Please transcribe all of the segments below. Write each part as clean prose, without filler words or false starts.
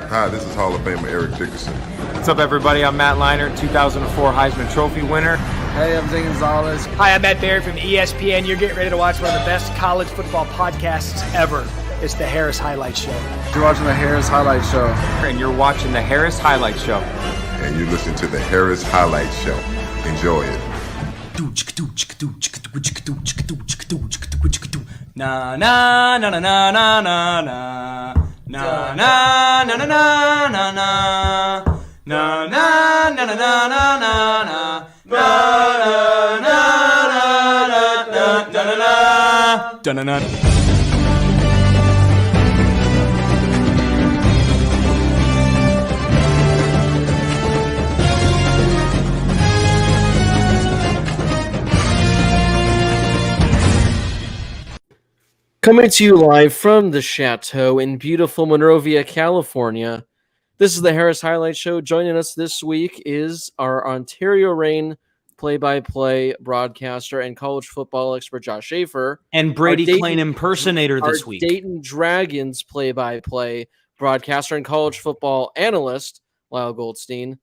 Hi, this is Hall of Famer Eric Dickerson. What's up, everybody? I'm Matt Leinart, 2004 Heisman Trophy winner. Hey, I'm Zane Gonzalez. Hi, I'm Matt Barry from ESPN. You're getting ready to watch one of the best college football podcasts ever. It's the Harris Highlight Show. You're watching the Harris Highlight Show. And you're watching the Harris Highlight Show. And you're listening to the Harris Highlight Show. Enjoy it. Na na na na na na na na. Na na na na na na na. Na na na na na na na. Na na na na na na na. Coming to you live from the Chateau in beautiful Monrovia, California. This is the Harris Highlight Show. Joining us this week is our Ontario Reign play-by-play broadcaster and college football expert Josh Schaefer. And Brady Klein impersonator this week. Dayton Dragons play-by-play broadcaster and college football analyst Lyle Goldstein.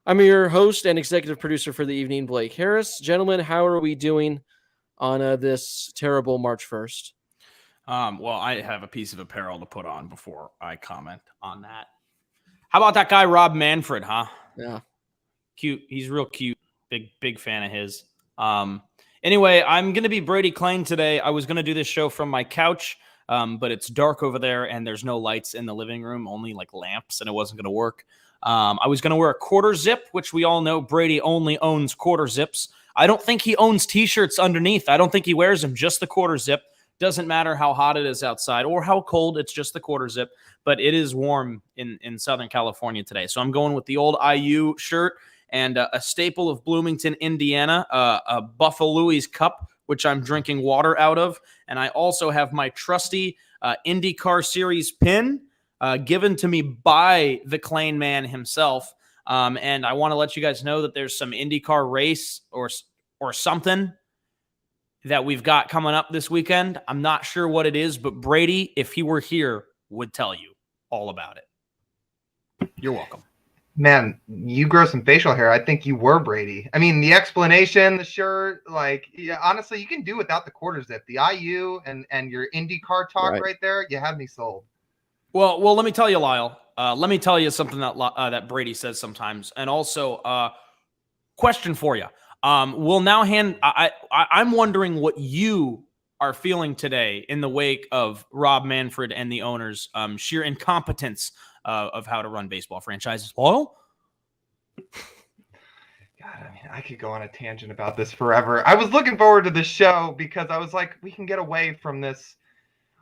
I'm your host and executive producer for the evening, Blake Harris. Gentlemen, how are we doing on this terrible March 1st? Well, I have a piece of apparel to put on before I comment on that. How about that guy, Rob Manfred, huh? Yeah. Cute. He's real cute. Big fan of his. Anyway, I'm going to be Brady Klein today. I was going to do this show from my couch, but it's dark over there and there's no lights in the living room, only like lamps, and it wasn't going to work. I was going to wear a quarter zip, which we all know Brady only owns quarter zips. I don't think he owns T-shirts underneath. I don't think he wears them, just the quarter zip. Doesn't matter how hot it is outside or how cold, it's just the quarter zip. But it is warm in Southern California today. So I'm going with the old IU shirt and a staple of Bloomington, Indiana, a Buffalo Louis cup, which I'm drinking water out of. And I also have my trusty IndyCar Series pin given to me by the Klein man himself. And I want to let you guys know that there's some IndyCar race or something that we've got coming up this weekend. I'm not sure what it is, but Brady, if he were here, would tell you all about it. You're welcome. Man, you grow some facial hair. I think you were Brady. I mean, the explanation, the shirt, yeah, honestly, you can do without the quarter zip. The IU and your IndyCar talk right there, you had me sold. Well, let me tell you, Lyle. Let me tell you something that Brady says sometimes. And also, question for you. We'll now I'm wondering what you are feeling today in the wake of Rob Manfred and the owners' sheer incompetence of how to run baseball franchises. Lyle? God, I mean, I could go on a tangent about this forever. I was looking forward to this show because I was like, we can get away from this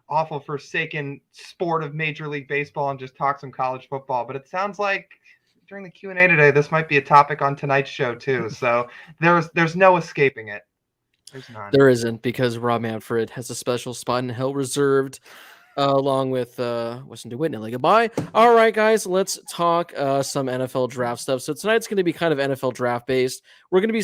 awful forsaken sport of Major League Baseball and just talk some college football. But it sounds like during the Q&A today, this might be a topic on tonight's show too. So there's no escaping it. There's none. There isn't, because Rob Manfred has a special spot in hell reserved, along with Weston DeWitt and Ellie Goodbye. All right, guys, let's talk some NFL draft stuff. So tonight's going to be kind of NFL draft based. We're going to be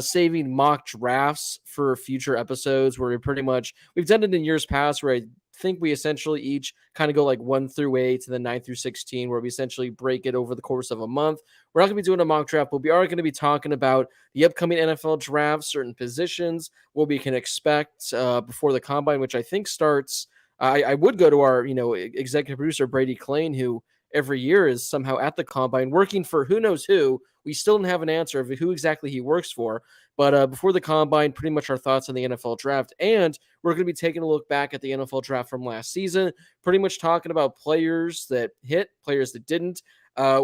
saving mock drafts for future episodes where we've done it in years past where I think we essentially each kind of go like 1 through 8 and then 9 through 16, where we essentially break it over the course of a month. We're not going to be doing a mock draft, but we are going to be talking about the upcoming NFL draft, certain positions, what we can expect before the combine, which I think starts. I would go to our, executive producer, Brady Klain, who every year is somehow at the combine working for who knows who. We still don't have an answer of who exactly he works for. But before the combine, pretty much our thoughts on the NFL draft. And we're going to be taking a look back at the NFL draft from last season, pretty much talking about players that hit, players that didn't.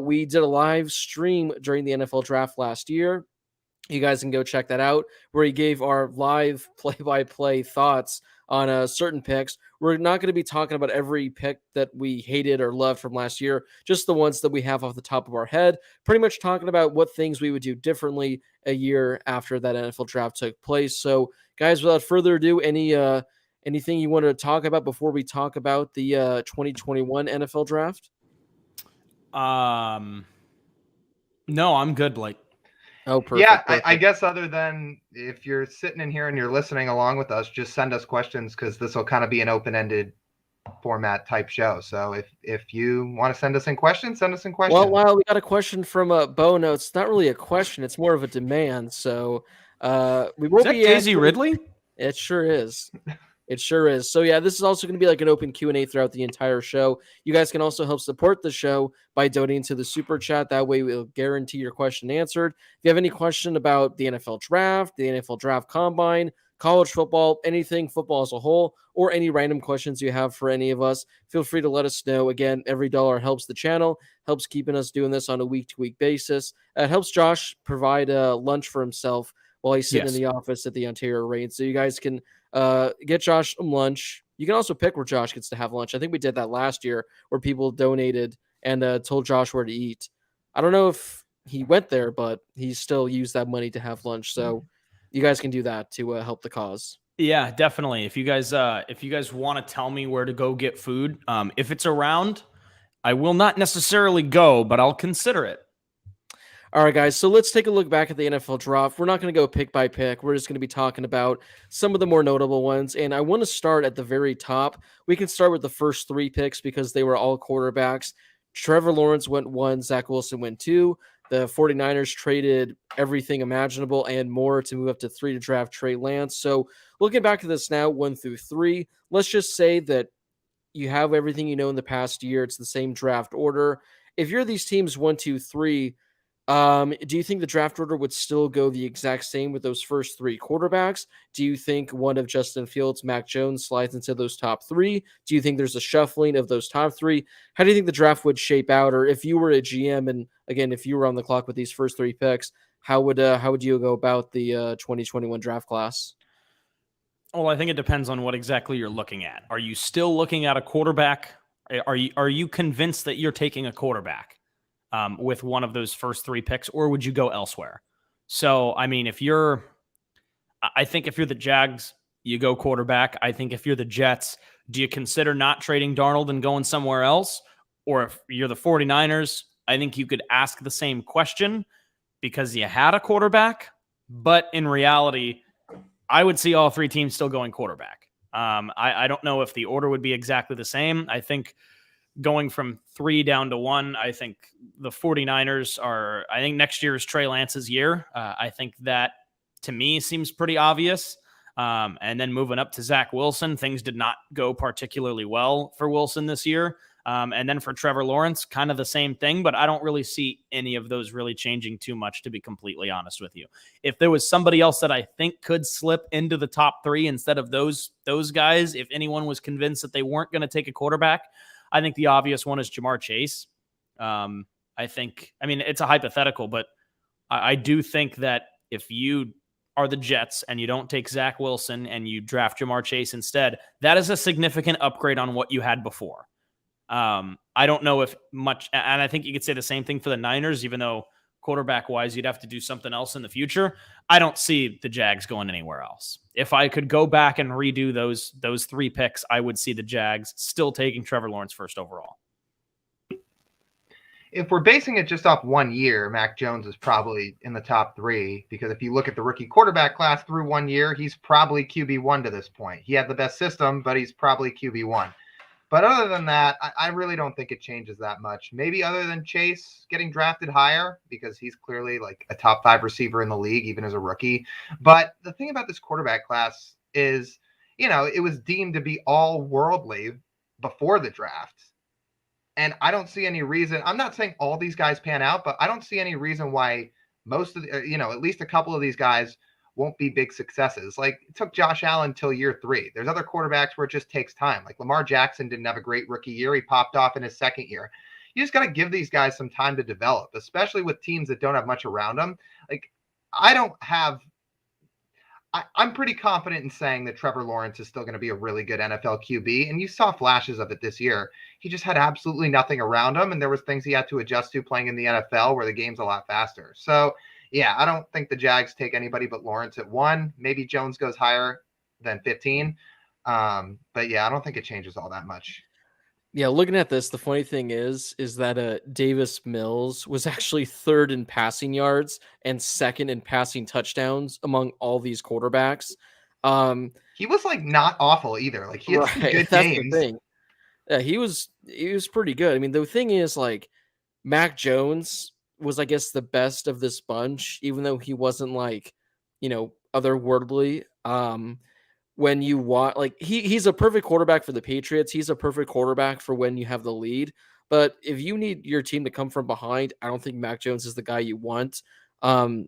We did a live stream during the NFL draft last year. You guys can go check that out, where he gave our live play-by-play thoughts on certain picks. We're not going to be talking about every pick that we hated or loved from last year, just the ones that we have off the top of our head, pretty much talking about what things we would do differently a year after that NFL draft took place. So, guys, without further ado, anything you want to talk about before we talk about the 2021 NFL draft? No, I'm good, Blake. Oh, perfect. Yeah, perfect. I guess other than if you're sitting in here and you're listening along with us, just send us questions, because this will kind of be an open-ended format type show. So if you want to send us in questions, send us in questions. Well, we got a question from Bo. No, it's not really a question. It's more of a demand. So we will be Daisy Ridley? It sure is. It sure is. So yeah, this is also going to be like an open Q&A throughout the entire show. You guys can also help support the show by donating to the super chat. That way we'll guarantee your question answered. If you have any question about the NFL draft, the NFL draft combine, college football, anything football as a whole, or any random questions you have for any of us, feel free to let us know. Again, every dollar helps the channel, helps keeping us doing this on a week-to-week basis. It helps Josh provide lunch for himself while he's sitting in the office at the Ontario Reign. So you guys can get Josh some lunch. You can also pick where Josh gets to have lunch. I think we did that last year, where people donated and told Josh where to eat. I don't know if he went there, but he still used that money to have lunch. So you guys can do that to help the cause. Yeah, definitely. If you guys want to tell me where to go get food, if it's around, I will not necessarily go, but I'll consider it. All right, guys, so let's take a look back at the NFL draft. We're not going to go pick by pick. We're just going to be talking about some of the more notable ones, and I want to start at the very top. We can start with the first 3 picks because they were all quarterbacks. Trevor Lawrence went 1, Zach Wilson went 2. The 49ers traded everything imaginable and more to move up to 3 to draft Trey Lance. So looking back at this now, 1 through 3, let's just say that you have everything you know in the past year. It's the same draft order. If you're these teams 1, 2, 3, do you think the draft order would still go the exact same with those first 3 quarterbacks? Do you think one of Justin Fields, Mac Jones slides into those top 3? Do you think there's a shuffling of those top 3? How do you think the draft would shape out? Or if you were a GM, and again, if you were on the clock with these first 3 picks, how would you go about the 2021 draft class? Well, I think it depends on what exactly you're looking at. Are you still looking at a quarterback? Are you convinced that you're taking a quarterback with one of those first 3 picks, or would you go elsewhere? So, I mean, I think if you're the Jags, you go quarterback. I think if you're the Jets, do you consider not trading Darnold and going somewhere else? Or if you're the 49ers, I think you could ask the same question because you had a quarterback. But in reality, I would see all 3 teams still going quarterback. I don't know if the order would be exactly the same. I think going from 3 down to 1, I think the 49ers I think next year is Trey Lance's year. I think that, to me, seems pretty obvious. And then moving up to Zach Wilson, things did not go particularly well for Wilson this year. And then for Trevor Lawrence, kind of the same thing, but I don't really see any of those really changing too much, to be completely honest with you. If there was somebody else that I think could slip into the top 3 instead of those guys, if anyone was convinced that they weren't going to take a quarterback, I think the obvious one is Jamar Chase. I mean, it's a hypothetical, but I do think that if you are the Jets and you don't take Zach Wilson and you draft Jamar Chase instead, that is a significant upgrade on what you had before. I don't know if much, and I think you could say the same thing for the Niners, even though quarterback-wise you'd have to do something else in the future. I don't see the Jags going anywhere else. If I could go back and redo those 3 picks, I would see the Jags still taking Trevor Lawrence first overall. if we're basing it just off 1 year, Mac Jones is probably in the top 3, because if you look at the rookie quarterback class through 1 year, he's probably QB1 to this point. He had the best system, but he's probably QB1. But other than that, I really don't think it changes that much. Maybe other than Chase getting drafted higher, because he's clearly like a top 5 receiver in the league, even as a rookie. But the thing about this quarterback class is, it was deemed to be all worldly before the draft. And I don't see any reason. I'm not saying all these guys pan out, but I don't see any reason why most of the, at least a couple of these guys won't be big successes. Like, it took Josh Allen till year 3. There's other quarterbacks where it just takes time. Like Lamar Jackson didn't have a great rookie year. He popped off in his second year. You just got to give these guys some time to develop, especially with teams that don't have much around them. Like, I'm pretty confident in saying that Trevor Lawrence is still going to be a really good NFL QB, and you saw flashes of it this year. He just had absolutely nothing around him, and there was things he had to adjust to playing in the NFL where the game's a lot faster. So, yeah, I don't think the Jags take anybody but Lawrence at 1. Maybe Jones goes higher than 15. But, yeah, I don't think it changes all that much. Yeah, looking at this, the funny thing is that Davis Mills was actually 3rd in passing yards and 2nd in passing touchdowns among all these quarterbacks. He was like not awful either. Like, he had some good that's games. the thing. Yeah, he was pretty good. I mean, the thing is, like, Mac Jones was, I guess, the best of this bunch, even though he wasn't like, otherworldly. When you want, like, he's a perfect quarterback for the Patriots. He's a perfect quarterback for when you have the lead. But if you need your team to come from behind, I don't think Mac Jones is the guy you want. Yeah,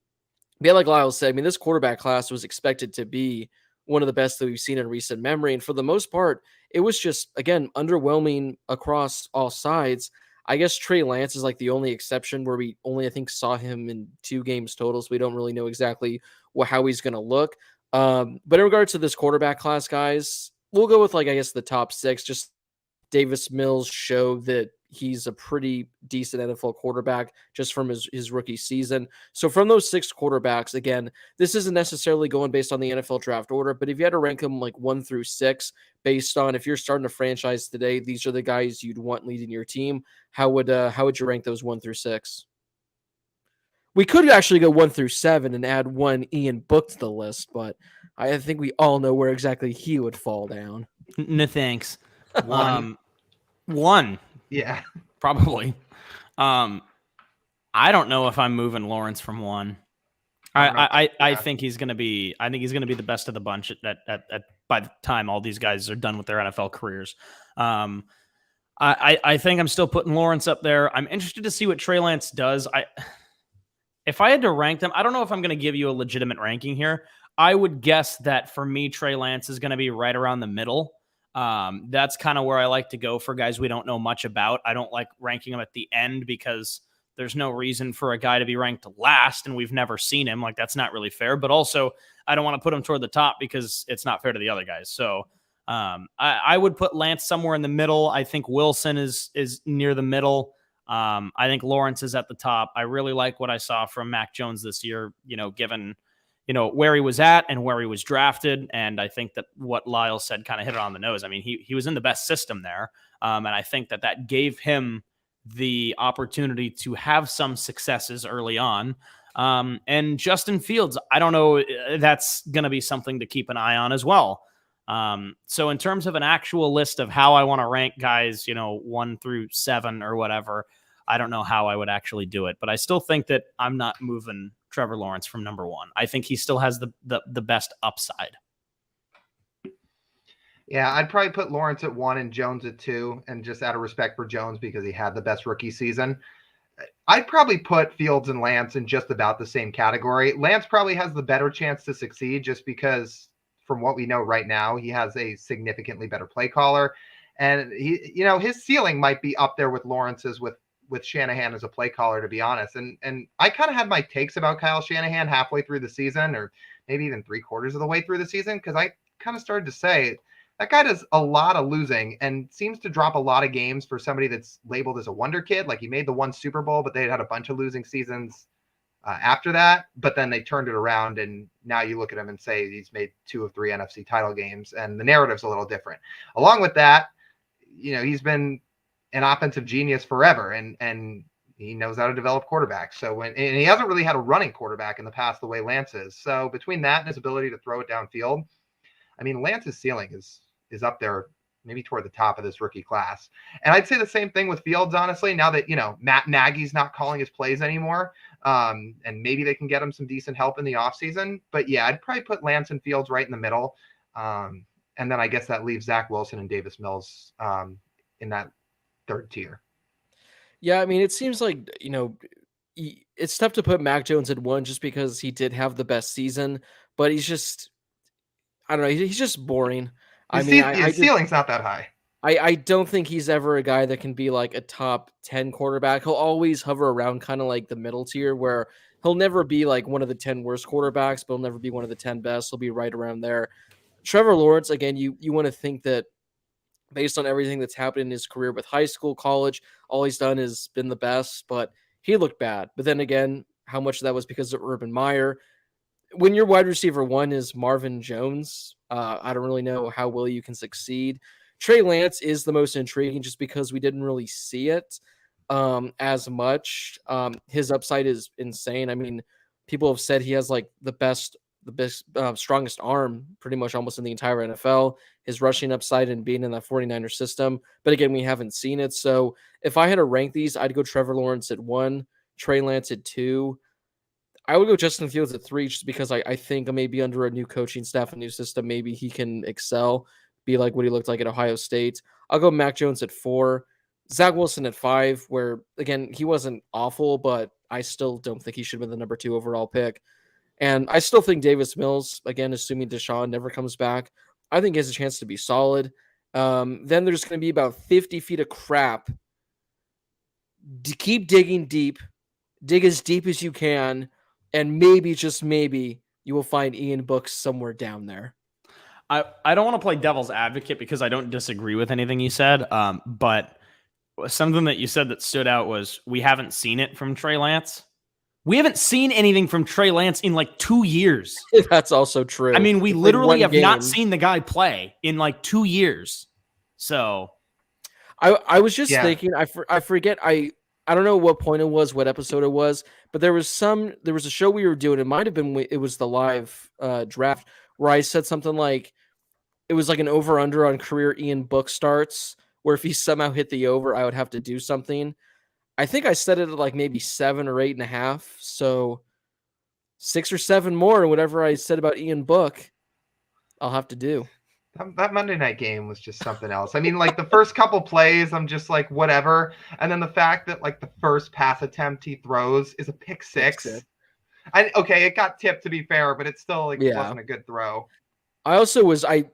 like Lyle said, I mean, this quarterback class was expected to be one of the best that we've seen in recent memory. And for the most part, it was just, again, underwhelming across all sides. I guess Trey Lance is like the only exception where we only, I think, saw him in 2 games total. So we don't really know exactly how he's going to look. But in regards to this quarterback class, guys, we'll go with, like, I guess the top 6. Just Davis Mills showed that he's a pretty decent NFL quarterback just from his rookie season. So from those 6 quarterbacks, again, this isn't necessarily going based on the NFL draft order, but if you had to rank them like 1 through 6 based on if you're starting a franchise today, these are the guys you'd want leading your team. How would you rank those 1 through 6? We could actually go 1 through 7 and add one Ian Book to the list, but I think we all know where exactly he would fall down. No thanks. 1. 1. Yeah. Probably. I don't know if I'm moving Lawrence from 1. I think he's going to be. I think he's going to be the best of the bunch at by the time all these guys are done with their NFL careers. I think I'm still putting Lawrence up there. I'm interested to see what Trey Lance does. If I had to rank them, I don't know if I'm going to give you a legitimate ranking here. I would guess that for me, Trey Lance is going to be right around the middle. That's kind of where I like to go for guys we don't know much about. I don't like ranking them at the end because there's no reason for a guy to be ranked last and we've never seen him. Like, that's not really fair. But also, I don't want to put him toward the top because it's not fair to the other guys. So I would put Lance somewhere in the middle. I think Wilson is near the middle. I think Lawrence is at the top. I really like what I saw from Mac Jones this year, given where he was at and where he was drafted. And I think that what Lyle said kind of hit it on the nose. I mean, he was in the best system there. And I think that gave him the opportunity to have some successes early on. And Justin Fields, I don't know, that's going to be something to keep an eye on as well. So in terms of an actual list of how I want to rank guys, 1 through 7 or whatever, I don't know how I would actually do it, but I still think that I'm not moving Trevor Lawrence from number 1. I think he still has the best upside. Yeah, I'd probably put Lawrence at 1 and Jones at 2, and just out of respect for Jones because he had the best rookie season. I'd probably put Fields and Lance in just about the same category. Lance probably has the better chance to succeed just because from what we know right now, he has a significantly better play caller. And his ceiling might be up there with Lawrence's with Shanahan as a play caller, to be honest. And I kind of had my takes about Kyle Shanahan halfway through the season, or maybe even 3/4 of the way through the season, because I kind of started to say that guy does a lot of losing and seems to drop a lot of games for somebody that's labeled as a wonder kid. Like, he made the 1 Super Bowl, but they had a bunch of losing seasons after that. But then they turned it around, and now you look at him and say he's made 2 of 3 NFC title games, and the narrative's a little different. Along with that, he's been an offensive genius forever, and he knows how to develop quarterbacks. So and he hasn't really had a running quarterback in the past the way Lance is. So between that and his ability to throw it downfield, I mean, Lance's ceiling is up there, maybe toward the top of this rookie class. And I'd say the same thing with Fields, honestly, now that, Matt Nagy's not calling his plays anymore. And maybe they can get him some decent help in the offseason. But yeah, I'd probably put Lance and Fields right in the middle. And then I guess that leaves Zach Wilson and Davis Mills in that third tier. Yeah, I mean, it seems like, it's tough to put Mac Jones at 1 just because he did have the best season, but he's just, I don't know, he's just boring. His ceiling's not that high. I don't think he's ever a guy that can be like a top 10 quarterback. He'll always hover around kind of like the middle tier where he'll never be like one of the 10 worst quarterbacks, but he'll never be one of the 10 best. He'll be right around there. Trevor Lawrence, again, you want to think that based on everything that's happened in his career with high school, college, all he's done has been the best, but he looked bad. But then again, how much of that was because of Urban Meyer? When your wide receiver 1 is Marvin Jones, I don't really know how well you can succeed. Trey Lance is the most intriguing just because we didn't really see it as much. His upside is insane. I mean, people have said he has like the best, strongest arm pretty much almost in the entire NFL. His rushing upside and being in that 49er system. But again, we haven't seen it. So if I had to rank these, I'd go Trevor Lawrence at 1, Trey Lance at 2. I would go Justin Fields at 3 just because I think maybe under a new coaching staff, a new system, maybe he can excel, be like what he looked like at Ohio State. I'll go Mac Jones at 4, Zach Wilson at 5, where, again, he wasn't awful, but I still don't think he should have been the number 2 overall pick. And I still think Davis Mills, again, assuming Deshaun never comes back, I think he has a chance to be solid. Then there's going to be about 50 feet of crap. Keep digging deep. Dig as deep as you can. And maybe, just maybe, you will find Ian Book somewhere down there. I don't want to play devil's advocate because I don't disagree with anything you said. But something that you said that stood out was we haven't seen it from Trey Lance. We haven't seen anything from Trey Lance in like 2 years. That's also true. I mean, we literally have not seen the guy play in like 2 years. So I was just thinking, I forget, I don't know what point it was, what episode it was, but there was a show we were doing. It might have been, it was the live draft where I said something like, it was like an over under on career Ian Book starts, where if he somehow hit the over, I would have to do something. I think I set it at like maybe 7 or 8.5. So 6 or 7 more, and whatever I said about Ian Book, I'll have to do. That Monday night game was just something else. I mean, like the first couple plays, I'm just like, whatever. And then the fact that like the first pass attempt he throws is a pick six. Okay, it got tipped to be fair, but it still wasn't a good throw. I also was, I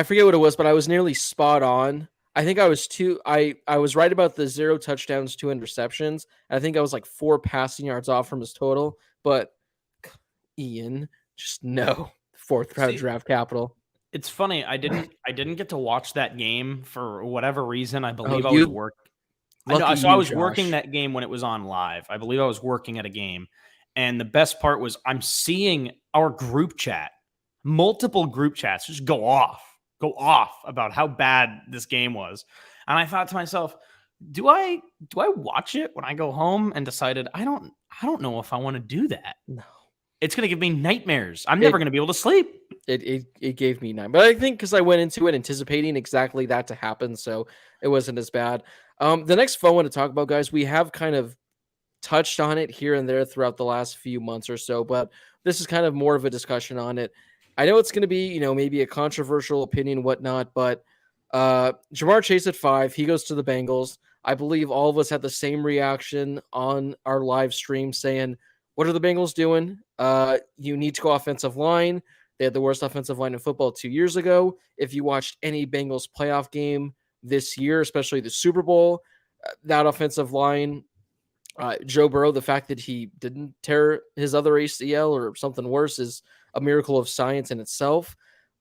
forget what it was, but I was nearly spot on. I think I was I was right about the 0 touchdowns, 2 interceptions. I think I was like 4 passing yards off from his total, but Ian, just no 4th round draft capital. It's funny. I didn't get to watch that game for whatever reason. I believe I was working. I was working that game when it was on live. I believe I was working at a game. And the best part was I'm seeing our group chat, multiple group chats just go off about how bad this game was. And I thought to myself, do I watch it when I go home? And decided I don't know if I want to do that. No. It's going to give me nightmares. I'm never going to be able to sleep. It gave me nightmares. But I think because I went into it anticipating exactly that to happen, so it wasn't as bad. The next fun one to talk about, guys, we have kind of touched on it here and there throughout the last few months or so, but this is kind of more of a discussion on it. I know it's going to be, maybe a controversial opinion, whatnot, but Jamar Chase at 5, he goes to the Bengals. I believe all of us had the same reaction on our live stream saying, what are the Bengals doing? You need to go offensive line. They had the worst offensive line in football 2 years ago. If you watched any Bengals playoff game this year, especially the Super Bowl, that offensive line, Joe Burrow, the fact that he didn't tear his other ACL or something worse is a miracle of science in itself.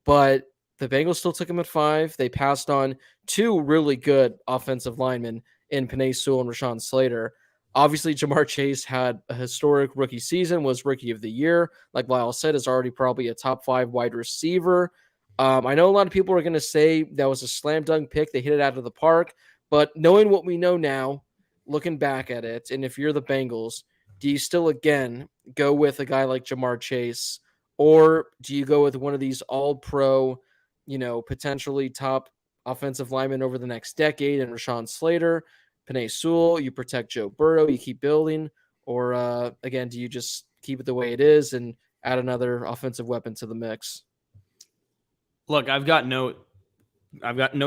But the Bengals still took him at 5. They passed on 2 really good offensive linemen in Penei Sewell and Rashawn Slater. Obviously, Jamar Chase had a historic rookie season, was Rookie of the Year. Like Lyle said, is already probably a top 5 wide receiver. I know a lot of people are going to say that was a slam dunk pick. They hit it out of the park. But knowing what we know now, looking back at it, and if you're the Bengals, do you still again go with a guy like Jamar Chase, or do you go with one of these all-pro, potentially top offensive linemen over the next decade, and Rashawn Slater, Penei Sewell? You protect Joe Burrow, you keep building, or again, do you just keep it the way it is and add another offensive weapon to the mix? Look, I've got no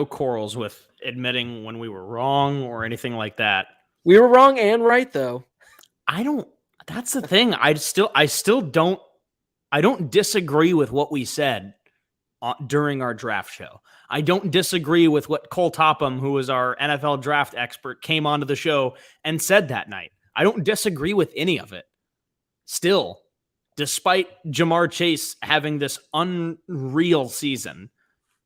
quarrels with admitting when we were wrong or anything like that. We were wrong and right, though. That's the thing. I still don't disagree with what we said during our draft show. I don't disagree with what Cole Topham, who was our NFL draft expert, came onto the show and said that night. I don't disagree with any of it. Still, despite Jamar Chase having this unreal season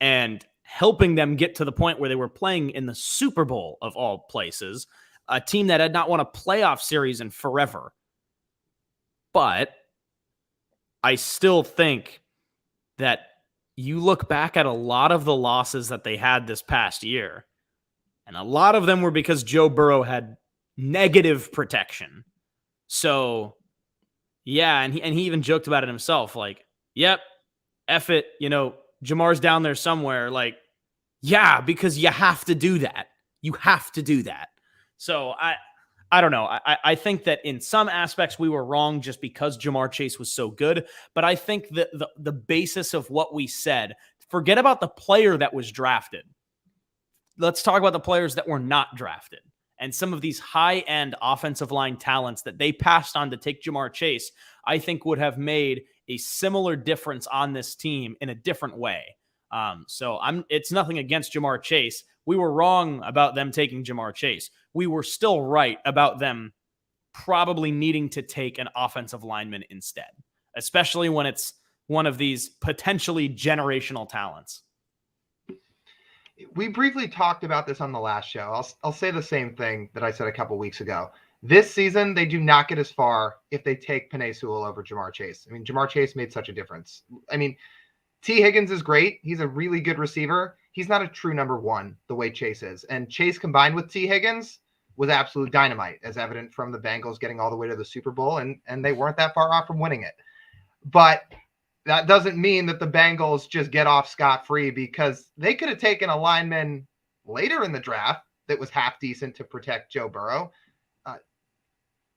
and helping them get to the point where they were playing in the Super Bowl of all places, a team that had not won a playoff series in forever. But I still think that you look back at a lot of the losses that they had this past year, and a lot of them were because Joe Burrow had negative protection. So, yeah, and he even joked about it himself, like, yep, F it, Jamar's down there somewhere. Like, yeah, because you have to do that. You have to do that. So I don't know. I think that in some aspects we were wrong just because Jamar Chase was so good. But I think that the basis of what we said, forget about the player that was drafted. Let's talk about the players that were not drafted. And some of these high-end offensive line talents that they passed on to take Jamar Chase, I think would have made a similar difference on this team in a different way. So it's nothing against Jamar Chase. We were wrong about them taking Jamar Chase. We were still right about them probably needing to take an offensive lineman instead, especially when it's one of these potentially generational talents. We briefly talked about this on the last show. I'll say the same thing that I said a couple weeks ago. This season, they do not get as far if they take Penei Sewell over Jamar Chase. I mean, Jamar Chase made such a difference. I mean, T. Higgins is great. He's a really good receiver. He's not a true number one the way Chase is. And Chase combined with T. Higgins was absolute dynamite, as evident from the Bengals getting all the way to the Super Bowl, and they weren't that far off from winning it. But that doesn't mean that the Bengals just get off scot-free, because they could have taken a lineman later in the draft that was half decent to protect Joe Burrow.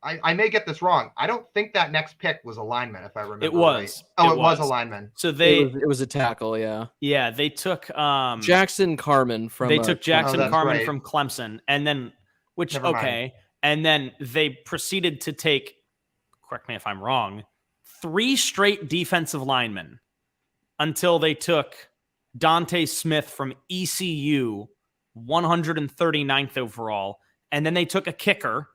I may get this wrong. I don't think that next pick was a lineman, if I remember. It was. Right. It was a lineman. So it was a tackle, yeah. Yeah, they took Jackson Carman from Carman from Clemson, and then and then they proceeded to take, correct me if I'm wrong, 3 straight defensive linemen until they took Dante Smith from ECU, 139th overall, and then they took a kicker.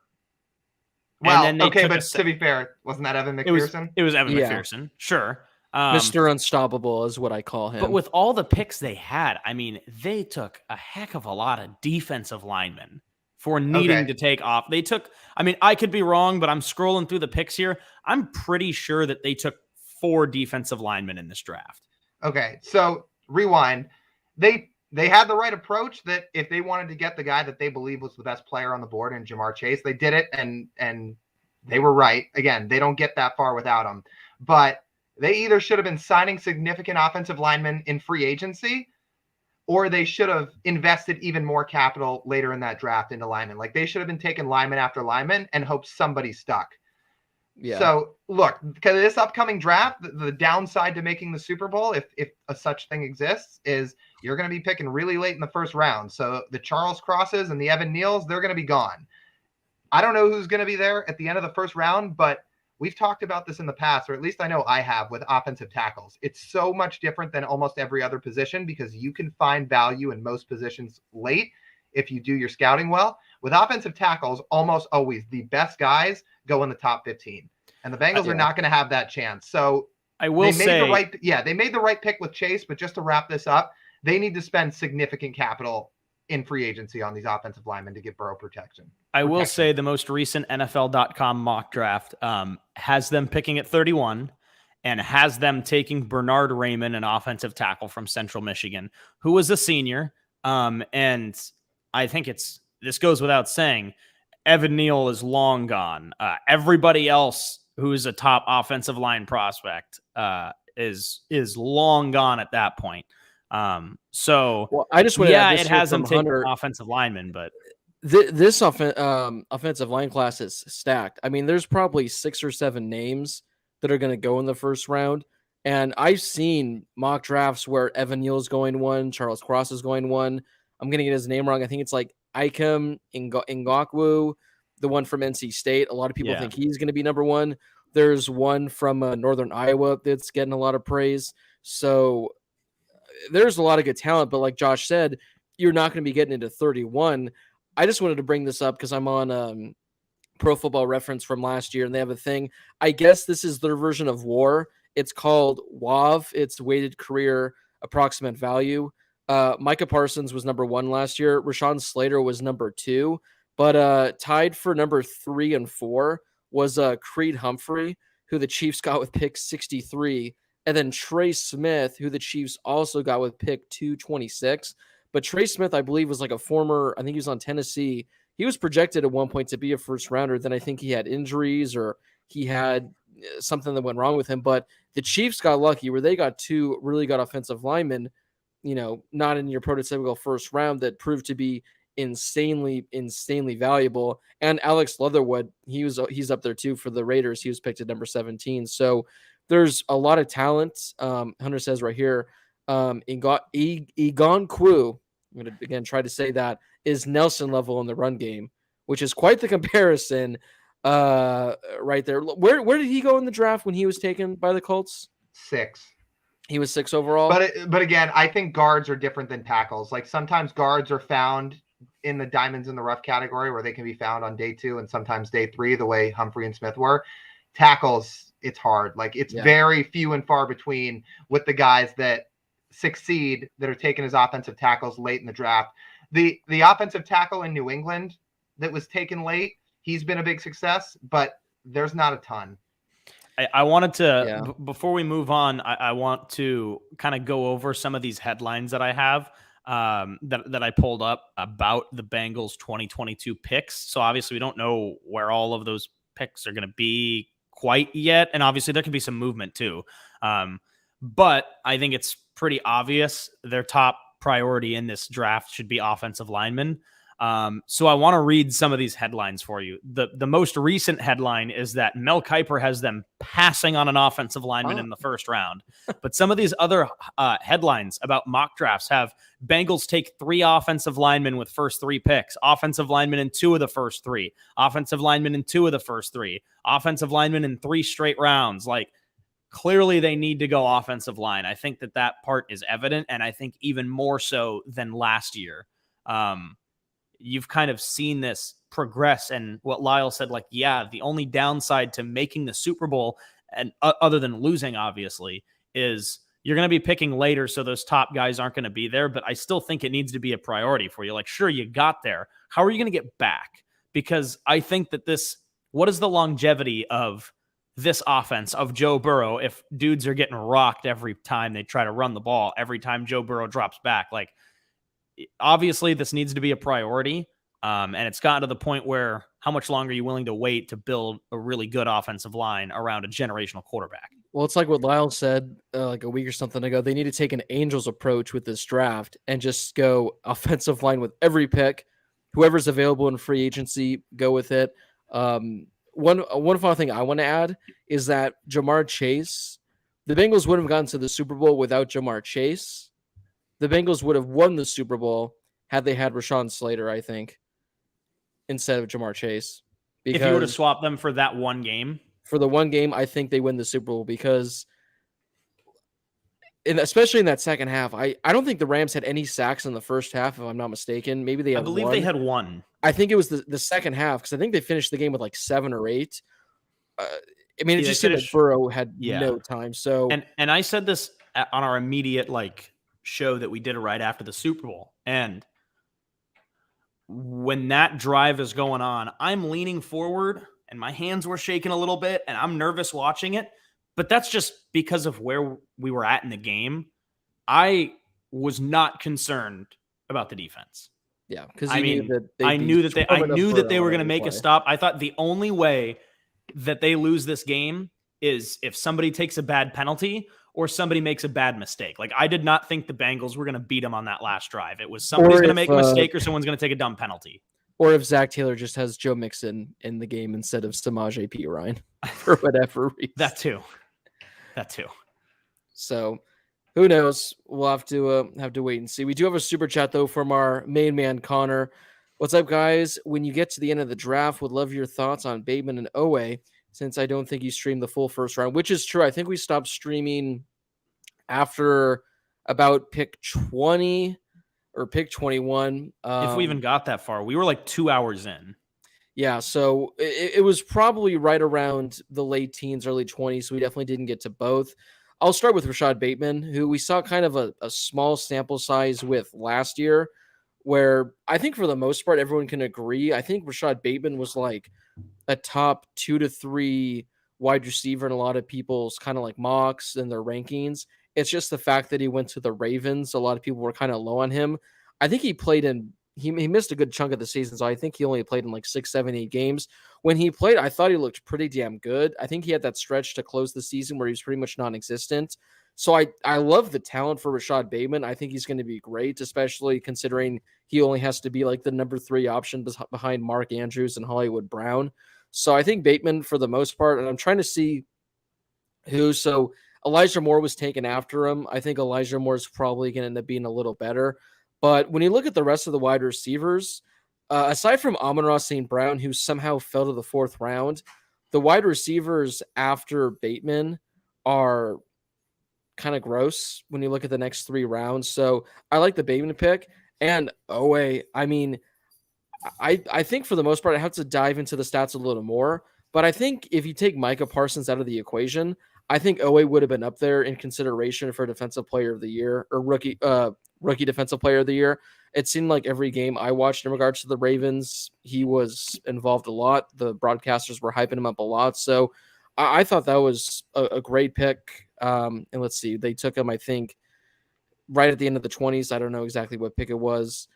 Well, but to be fair, wasn't that Evan McPherson? It was Evan McPherson, sure. Mr. Unstoppable is what I call him. But with all the picks they had, I mean, they took a heck of a lot of defensive linemen for needing to take off. They took, I mean, I could be wrong, but I'm scrolling through the picks here. I'm pretty sure that they took 4 defensive linemen in this draft. Okay, so rewind. They had the right approach, that if they wanted to get the guy that they believe was the best player on the board in Jamar Chase, they did it, and they were right. Again, they don't get that far without him. But they either should have been signing significant offensive linemen in free agency, or they should have invested even more capital later in that draft into linemen. Like, they should have been taking lineman after lineman and hope somebody stuck. Yeah. So look, because this upcoming draft, the downside to making the Super Bowl, if a such thing exists, is you're going to be picking really late in the first round. So the Charles Crosses and the Evan Neals, they're going to be gone. I don't know who's going to be there at the end of the first round, but we've talked about this in the past, or at least I know I have, with offensive tackles. It's so much different than almost every other position, because you can find value in most positions late if you do your scouting well. With offensive tackles, almost always the best guys go in the top 15. And the Bengals are not going to have that chance. So I will say, they made the right pick with Chase, but just to wrap this up, they need to spend significant capital in free agency on these offensive linemen to get Burrow protection. I will say the most recent NFL.com mock draft has them picking at 31 and has them taking Bernard Raymond, an offensive tackle from Central Michigan, who was a senior. And I think this goes without saying, Evan Neal is long gone. Everybody else who is a top offensive line prospect is long gone at that point. Well, I just want to add this it here has them from taking Hunter. offensive linemen, but This offensive line class is stacked. I mean, there's probably 6 or 7 names that are going to go in the first round. And I've seen mock drafts where Evan Neal's going 1, Charles Cross is going 1. I'm going to get his name wrong. I think it's like Ikem Ngakwu, the one from NC State. A lot of people think he's going to be number 1. There's one from Northern Iowa that's getting a lot of praise. So there's a lot of good talent. But like Josh said, you're not going to be getting into 31. I just wanted to bring this up because I'm on Pro Football Reference from last year, and they have a thing. I guess this is their version of WAR. It's called WAV. It's weighted career approximate value. Micah Parsons was number 1 last year. Rashawn Slater was number 2, but tied for number 3 and 4 was Creed Humphrey, who the Chiefs got with pick 63, and then Trey Smith, who the Chiefs also got with pick 226. But Trey Smith, I believe, was like a former, I think he was on Tennessee. He was projected at one point to be a first rounder. Then I think he had injuries or he had something that went wrong with him. But the Chiefs got lucky where they got 2 really good offensive linemen, not in your prototypical first round, that proved to be insanely valuable. And Alex Leatherwood, he's up there too for the Raiders. He was picked at number 17. So there's a lot of talent. Hunter says right here, Egon Kwu, I'm going to again try to say that, is Nelson level in the run game, which is quite the comparison right there. Where did he go in the draft when he was taken by the Colts? 6. He was 6 overall. But again, I think guards are different than tackles. Like sometimes guards are found in the diamonds in the rough category where they can be found on day 2 and sometimes day 3, the way Humphrey and Smith were. Tackles, it's hard. Like it's very few and far between with the guys that succeed that are taken as offensive tackles late in the draft. The offensive tackle in New England that was taken late, he's been a big success, but there's not a ton. I wanted to, before we move on, I want to kind of go over some of these headlines that I have that I pulled up about the Bengals 2022 picks. So obviously we don't know where all of those picks are going to be quite yet. And obviously there could be some movement too. But I think it's pretty obvious their top priority in this draft should be offensive linemen. So I want to read some of these headlines for you. The most recent headline is that Mel Kiper has them passing on an offensive lineman in the first round. But some of these other headlines about mock drafts have Bengals take 3 offensive linemen with first 3 picks, offensive linemen in 2 of the first 3, offensive linemen in 2 of the first 3, offensive linemen in 3 straight rounds. Like, clearly they need to go offensive line. I think that part is evident, and I think even more so than last year. You've kind of seen this progress, and what Lyle said, like, the only downside to making the Super Bowl, and other than losing, obviously, is you're going to be picking later, so those top guys aren't going to be there, but I still think it needs to be a priority for you. Like, sure, you got there. How are you going to get back? Because I think that what is the longevity of this offense of Joe Burrow if dudes are getting rocked every time they try to run the ball, every time Joe Burrow drops back? Like, obviously this needs to be a priority. And it's gotten to the point where how much longer are you willing to wait to build a really good offensive line around a generational quarterback? Well, it's like what Lyle said like a week or something ago. They need to take an Angels approach with this draft and just go offensive line with every pick. Whoever's available in free agency, go with it. One final thing I want to add is that Jamar Chase, the Bengals wouldn't have gotten to the Super Bowl without Jamar Chase. The Bengals would have won the Super Bowl had they had Rashawn Slater, I think, instead of Jamar Chase. If you were to swap them for that one game? For the one game, I think they win the Super Bowl because, especially in that second half, I don't think the Rams had any sacks in the first half, if I'm not mistaken. Maybe they had one. I believe they had one. I think it was the second half because I think they finished the game with like 7 or 8. I mean, it just seemed like Burrow had no time. So, and I said this on our immediate show that we did right after the Super Bowl, and when that drive is going on, I'm leaning forward and my hands were shaking a little bit and I'm nervous watching it, but that's just because of where we were at in the game. I was not concerned about the defense. Yeah, because I knew mean, that I knew that they were going to make play. a stop. I thought the only way that they lose this game is if somebody takes a bad penalty or somebody makes a bad mistake. Like, I did not think the Bengals were going to beat them on that last drive. It was somebody's going to make a mistake or someone's going to take a dumb penalty. Or if Zach Taylor just has Joe Mixon in the game instead of Samaje Perine for whatever reason. That too. So who knows? We'll have to wait and see. We do have a super chat though from our main man Connor. What's up, guys? When you get to the end of the draft, would love your thoughts on Bateman and Owe, since I don't think you streamed the full first round, which is true. I think we stopped streaming after about pick 20 or pick 21. If we even got that far, we were like 2 hours in. Yeah, so it was probably right around the late teens, early 20s. So we definitely didn't get to both. I'll start with Rashad Bateman, who we saw kind of a small sample size with last year, where I think for the most part, everyone can agree. I think Rashad Bateman was like a top 2 to 3 wide receiver in a lot of people's kind of like mocks and their rankings. It's just the fact that he went to the Ravens. A lot of people were kind of low on him. I think he played in he missed a good chunk of the season, so I think he only played in like 6, 7, 8 games. When he played, I thought he looked pretty damn good. I think he had that stretch to close the season where he was pretty much non-existent. So I love the talent for Rashad Bateman. I think he's going to be great, especially considering he only has to be like the number 3 option behind Mark Andrews and Hollywood Brown. So I think Bateman for the most part, and I'm trying to see who. So Elijah Moore was taken after him. I think Elijah Moore is probably going to end up being a little better. But when you look at the rest of the wide receivers, aside from Amon-Ra St. Brown, who somehow fell to the 4th round, the wide receivers after Bateman are kind of gross when you look at the next 3 rounds. So I like the Bateman pick. And Owe, I mean, I think for the most part, I have to dive into the stats a little more. But I think if you take Micah Parsons out of the equation, I think Owe would have been up there in consideration for Defensive Player of the Year or rookie Defensive Player of the Year. It seemed like every game I watched in regards to the Ravens, he was involved a lot. The broadcasters were hyping him up a lot. So I thought that was a great pick. And let's see, they took him, I think, right at the end of the 20s. I don't know exactly what pick it was.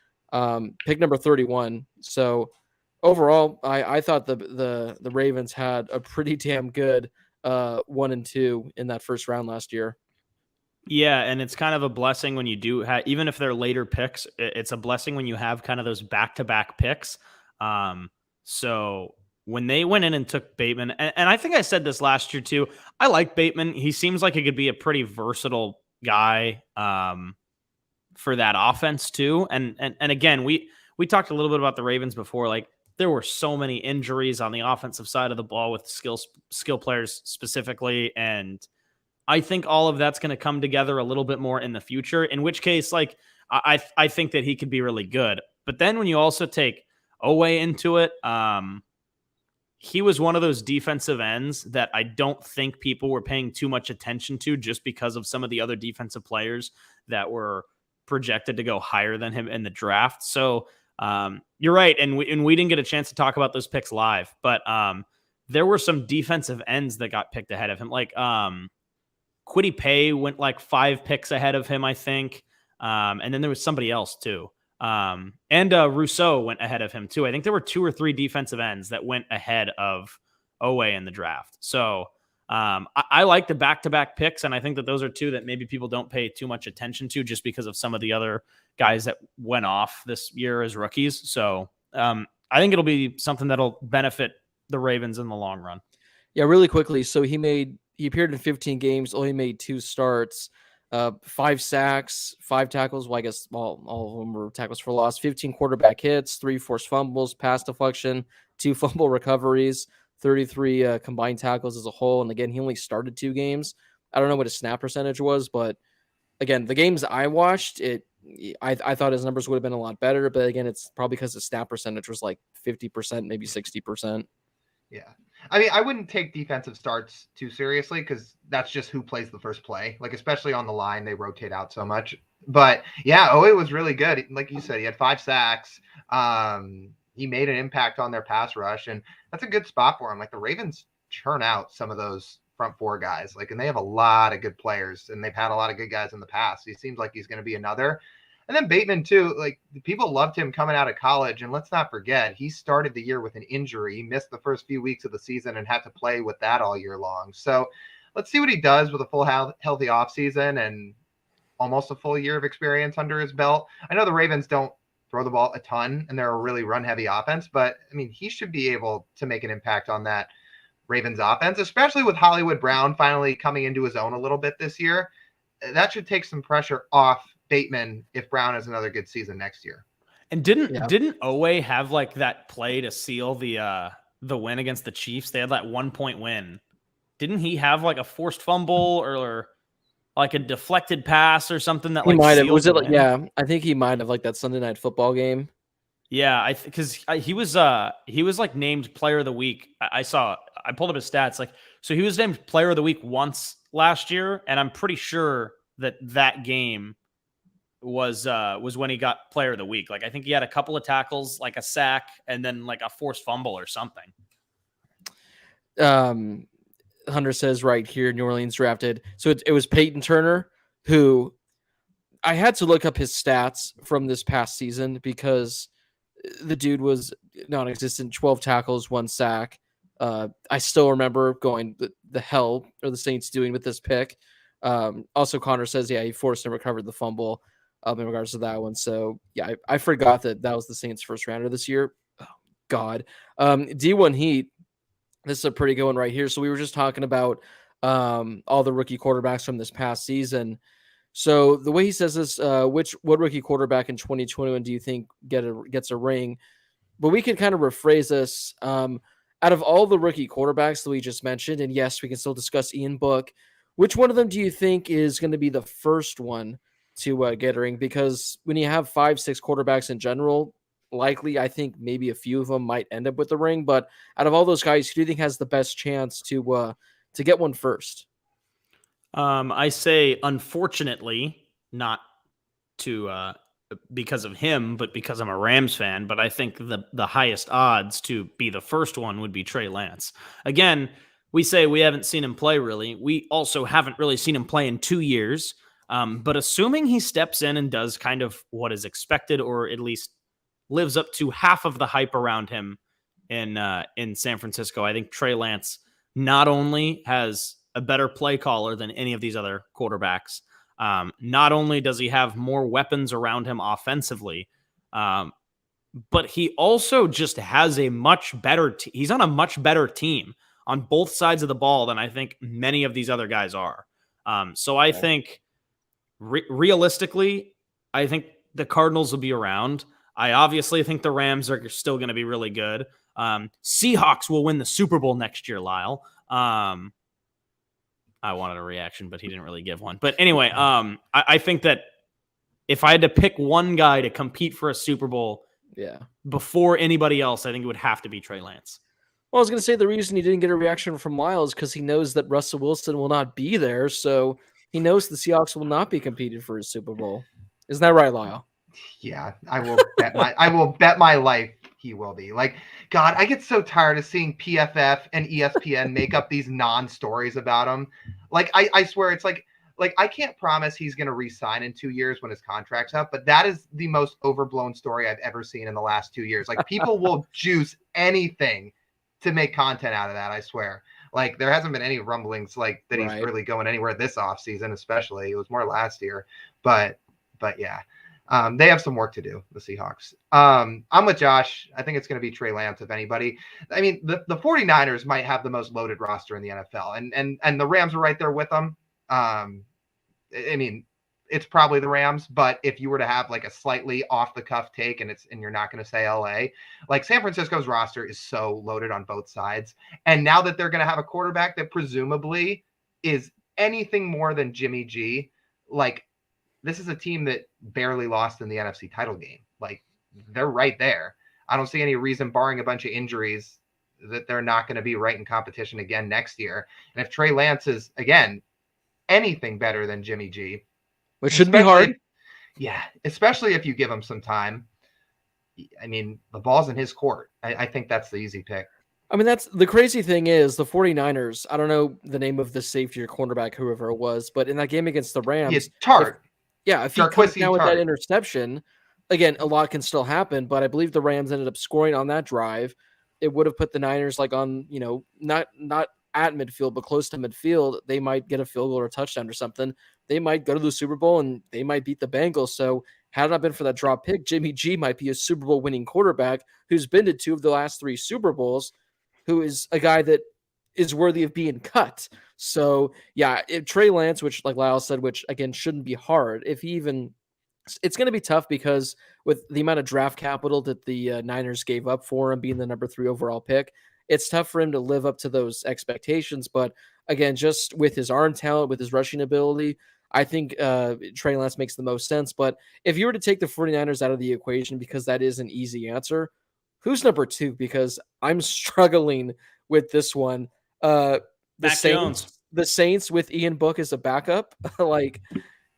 Pick number 31. So overall, I thought the Ravens had a pretty damn good 1 and 2 in that first round last year. Yeah, and it's kind of a blessing when you do have, even if they're later picks, it's a blessing when you have kind of those back-to-back picks. So when they went in and took Bateman, and I think I said this last year too, I like Bateman. He seems like he could be a pretty versatile guy for that offense too. And again, we talked a little bit about the Ravens before. Like, there were so many injuries on the offensive side of the ball with skill players specifically, and I think all of that's going to come together a little bit more in the future, in which case, like, I think that he could be really good. But then when you also take Owe into it, he was one of those defensive ends that I don't think people were paying too much attention to just because of some of the other defensive players that were projected to go higher than him in the draft. So you're right. And we didn't get a chance to talk about those picks live, but there were some defensive ends that got picked ahead of him. Like, Kwity Paye went like 5 picks ahead of him, I think. And then there was somebody else too. And Rousseau went ahead of him too. I think there were 2 or 3 defensive ends that went ahead of Owe in the draft. So I like the back-to-back picks, and I think that those are 2 that maybe people don't pay too much attention to just because of some of the other guys that went off this year as rookies. So I think it'll be something that'll benefit the Ravens in the long run. Yeah, really quickly. So he appeared in 15 games, only made 2 starts, 5 sacks, 5 tackles. Well, I guess all of them were tackles for loss, 15 quarterback hits, 3 forced fumbles, pass deflection, 2 fumble recoveries, 33 combined tackles as a whole. And again, he only started 2 games. I don't know what his snap percentage was, but again, the games I watched, I thought his numbers would have been a lot better. But again, it's probably because the snap percentage was like 50%, maybe 60%. Yeah. I mean, I wouldn't take defensive starts too seriously because that's just who plays the first play. Like, especially on the line, they rotate out so much. But yeah, Owe was really good. Like you said, he had 5 sacks. He made an impact on their pass rush, and that's a good spot for him. Like, the Ravens churn out some of those front 4 guys. Like, and they have a lot of good players, and they've had a lot of good guys in the past. He seems like he's going to be another. And then Bateman too, like people loved him coming out of college. And let's not forget, he started the year with an injury. He missed the first few weeks of the season and had to play with that all year long. So let's see what he does with a full healthy offseason and almost a full year of experience under his belt. I know the Ravens don't throw the ball a ton and they're a really run heavy offense, but I mean, he should be able to make an impact on that Ravens offense, especially with Hollywood Brown finally coming into his own a little bit this year. That should take some pressure off Bateman if Brown has another good season next year. And didn't Owe have like that play to seal the win against the Chiefs? They had that 1-point win. Didn't he have like a forced fumble or like a deflected pass or something that he might have? Was it like, yeah? I think he might have like that Sunday Night Football game. Yeah, because he was like named Player of the Week. I pulled up his stats. Like, so he was named Player of the Week once last year, and I'm pretty sure that game was when he got Player of the Week. Like, I think he had a couple of tackles, like a sack, and then like a forced fumble or something. Hunter says right here, New Orleans drafted. So it was Peyton Turner, who I had to look up his stats from this past season because the dude was non-existent. 12 tackles, 1 sack. I still remember going the hell are the Saints doing with this pick. Also, Connor says, yeah, he forced and recovered the fumble in regards to that one. So, yeah, I forgot that was the Saints' first rounder this year. Oh, God. D1 Heat, this is a pretty good one right here. So we were just talking about all the rookie quarterbacks from this past season. So the way he says this, what rookie quarterback in 2021 do you think gets a ring? But we can kind of rephrase this. Out of all the rookie quarterbacks that we just mentioned, and yes, we can still discuss Ian Book, which one of them do you think is going to be the first one to get a ring? Because when you have 5-6 quarterbacks in general, likely I think maybe a few of them might end up with the ring. But out of all those guys, who do you think has the best chance to get one first? I say, unfortunately, not to because of him, but because I'm a Rams fan. But I think the highest odds to be the first one would be Trey Lance. Again, we say we haven't seen him play really. We also haven't really seen him play in 2 years. But assuming he steps in and does kind of what is expected, or at least lives up to half of the hype around him in San Francisco, I think Trey Lance not only has a better play caller than any of these other quarterbacks. Not only does he have more weapons around him offensively, but he also just has a much better he's on a much better team on both sides of the ball than I think many of these other guys are. So I think realistically, I think the Cardinals will be around. I obviously think the Rams are still going to be really good. Seahawks will win the Super Bowl next year, Lyle. I wanted a reaction, but he didn't really give one. But anyway, I think that if I had to pick one guy to compete for a Super Bowl before anybody else, I think it would have to be Trey Lance. Well, I was going to say the reason he didn't get a reaction from Lyle is because he knows that Russell Wilson will not be there, so he knows the Seahawks will not be competing for a Super Bowl. Isn't that right, Lyle? Yeah, I will bet my life he will be. Like, God, I get so tired of seeing PFF and ESPN make up these non-stories about him. Like, I swear it's like I can't promise he's going to re-sign in 2 years when his contract's up, but that is the most overblown story I've ever seen in the last 2 years. Like, people will juice anything to make content out of that, I swear. Like, there hasn't been any rumblings like that he's really going anywhere this offseason, especially. It was more last year. But yeah. They have some work to do, the Seahawks. I'm with Josh. I think it's going to be Trey Lance, if anybody. I mean, the 49ers might have the most loaded roster in the NFL, and the Rams are right there with them. I mean, it's probably the Rams, but if you were to have like a slightly off the cuff take and you're not going to say LA, like San Francisco's roster is so loaded on both sides. And now that they're going to have a quarterback that presumably is anything more than Jimmy G, like, this is a team that barely lost in the NFC title game. Like, they're right there. I don't see any reason, barring a bunch of injuries, that they're not going to be right in competition again next year. And if Trey Lance is, again, anything better than Jimmy G, which should be hard. Yeah, especially if you give him some time. I mean, the ball's in his court. I think that's the easy pick. I mean, that's the crazy thing is the 49ers, I don't know the name of the safety or cornerback, whoever it was, but in that game against the Rams. It's Tart. Yeah, if he comes Jarquisi down with that Tart. interception, again, a lot can still happen, but I believe the Rams ended up scoring on that drive. It would have put the Niners like on, not at midfield, but close to midfield. They might get a field goal or a touchdown or something. They might go to the Super Bowl and they might beat the Bengals. So had it not been for that drop pick, Jimmy G might be a Super Bowl winning quarterback who's been to 2 of the last 3 Super Bowls, who is a guy that is worthy of being cut. So yeah, if Trey Lance, which like Lyle said, which again shouldn't be hard, if he even, it's going to be tough because with the amount of draft capital that the Niners gave up for him being the number 3 overall pick, it's tough for him to live up to those expectations. But again, just with his arm talent, with his rushing ability, I think Trey Lance makes the most sense. But if you were to take the 49ers out of the equation, because that is an easy answer, who's number 2? Because I'm struggling with this one. The Mac Jones. The Saints with Ian Book as a backup. Like,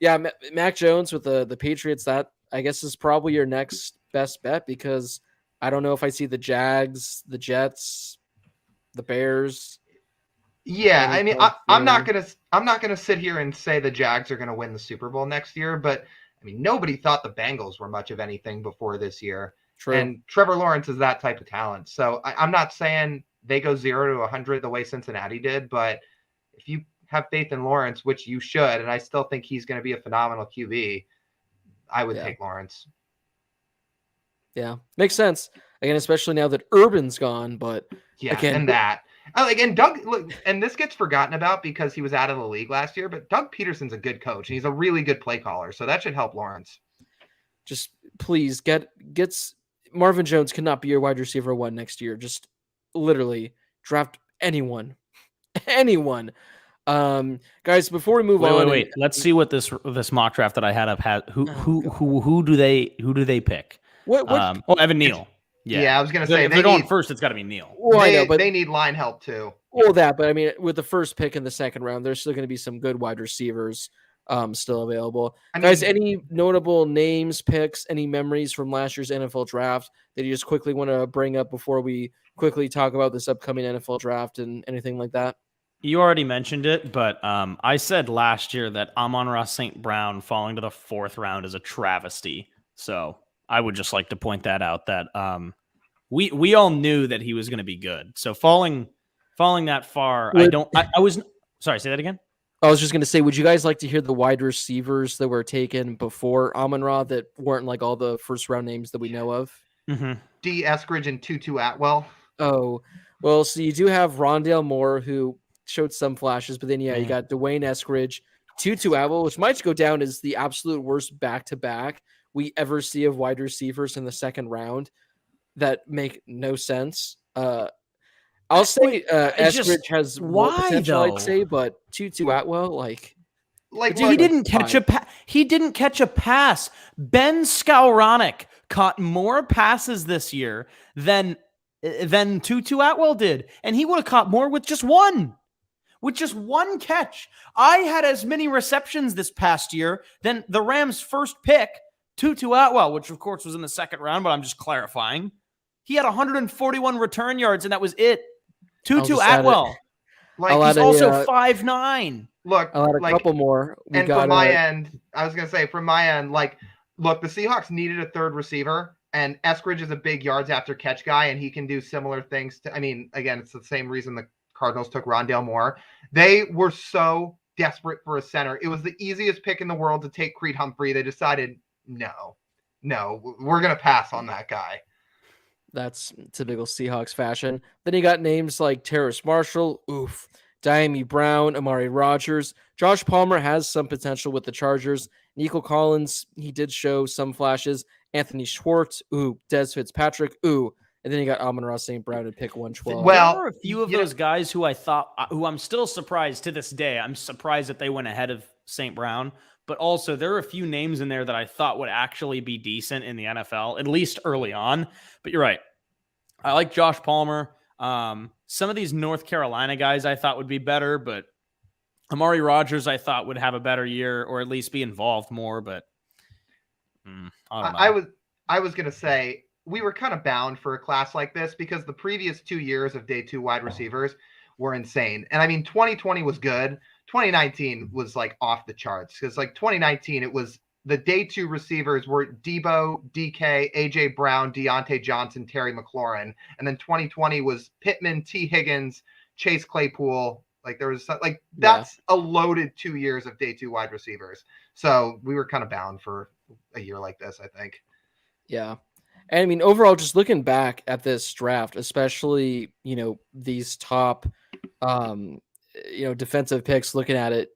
yeah, Mac Jones with the Patriots, that I guess is probably your next best bet, because I don't know if I see the Jags, the Jets, the Bears. Yeah, I mean, I'm not gonna sit here and say the Jags are gonna win the Super Bowl next year, but I mean, nobody thought the Bengals were much of anything before this year. True. And Trevor Lawrence is that type of talent. So I'm not saying they go 0 to 100 the way Cincinnati did, but if you have faith in Lawrence, which you should, and I still think he's going to be a phenomenal QB, I would take Lawrence. Yeah, makes sense. Again, especially now that Urban's gone, but again, and that. And Doug, look, and this gets forgotten about because he was out of the league last year, but Doug Peterson's a good coach, and he's a really good play caller, so that should help Lawrence. Just please gets Marvin Jones cannot be your wide receiver 1 next year. Just literally draft anyone. Guys, before we move on, wait. Let's see what this mock draft that I had up had. Who do they pick? What? Evan Neal. Yeah, I was gonna say if they're going first, it's got to be Neal. Well, I know, but they need line help too. Well, but I mean, with the first pick in the second round, there's still going to be some good wide receivers still available. Guys, any notable names, picks, any memories from last year's NFL draft that you just quickly want to bring up before we quickly talk about this upcoming NFL draft and anything like that? You already mentioned it, but I said last year that Amon-Ra St. Brown falling to the 4th round is a travesty. So I would just like to point that out, that we all knew that he was going to be good. So falling that far, I was sorry, say that again. I was just going to say, would you guys like to hear the wide receivers that were taken before Amon-Ra that weren't like all the first round names that we know of? Mm-hmm. D. Eskridge and Tutu Atwell. Oh, well, so you do have Rondale Moore, who showed some flashes, but then you got Dwayne Eskridge, Tutu Atwell, which might go down as the absolute worst back-to-back we ever see of wide receivers in the second round that make no sense. I'll say Eskridge has more potential, I'd say, but Tutu Atwell, he didn't catch a pass. Ben Skowronek caught more passes this year than Tutu Atwell did, and he would have caught more with just one. With just one catch. I had as many receptions this past year than the Rams' first pick, Tutu Atwell, which of course was in the second round, but I'm just clarifying. He had 141 return yards, and that was it. Tutu Atwell. He's also 5'9". Look, I'll add a couple more. From my end, I was going to say, look, the Seahawks needed a third receiver, and Eskridge is a big yards after catch guy, and he can do similar things. Again, it's the same reason the Cardinals took Rondale Moore. They were so desperate for a center. It was the easiest pick in the world to take Creed Humphrey. They decided, no, we're going to pass on that guy. That's typical Seahawks fashion. Then you got names like Terrace Marshall, Diami Brown, Amari Rogers. Josh Palmer has some potential with the Chargers. Nico Collins, he did show some flashes. Anthony Schwartz, Des Fitzpatrick, and then you got Amon-Ra St. Brown at pick 112. Well, there were a few of those guys who I'm still surprised to this day. I'm surprised that they went ahead of St. Brown, but also there are a few names in there that I thought would actually be decent in the NFL, at least early on. But you're right. I like Josh Palmer. Some of these North Carolina guys I thought would be better, but Amari Rogers I thought would have a better year or at least be involved more. But I don't know. I was going to say, we were kind of bound for a class like this because the previous 2 years of day 2 wide receivers were insane. And 2020 was good. 2019 was off the charts because 2019, it was the day 2 receivers were Debo, DK, AJ Brown, Deontay Johnson, Terry McLaurin, and then 2020 was Pittman, T. Higgins, Chase Claypool. Like there was like that's a loaded 2 years of day 2 wide receivers. So we were kind of bound for a year like this, I think. Yeah. And I mean, overall, just looking back at this draft, especially, these top, defensive picks, looking at it,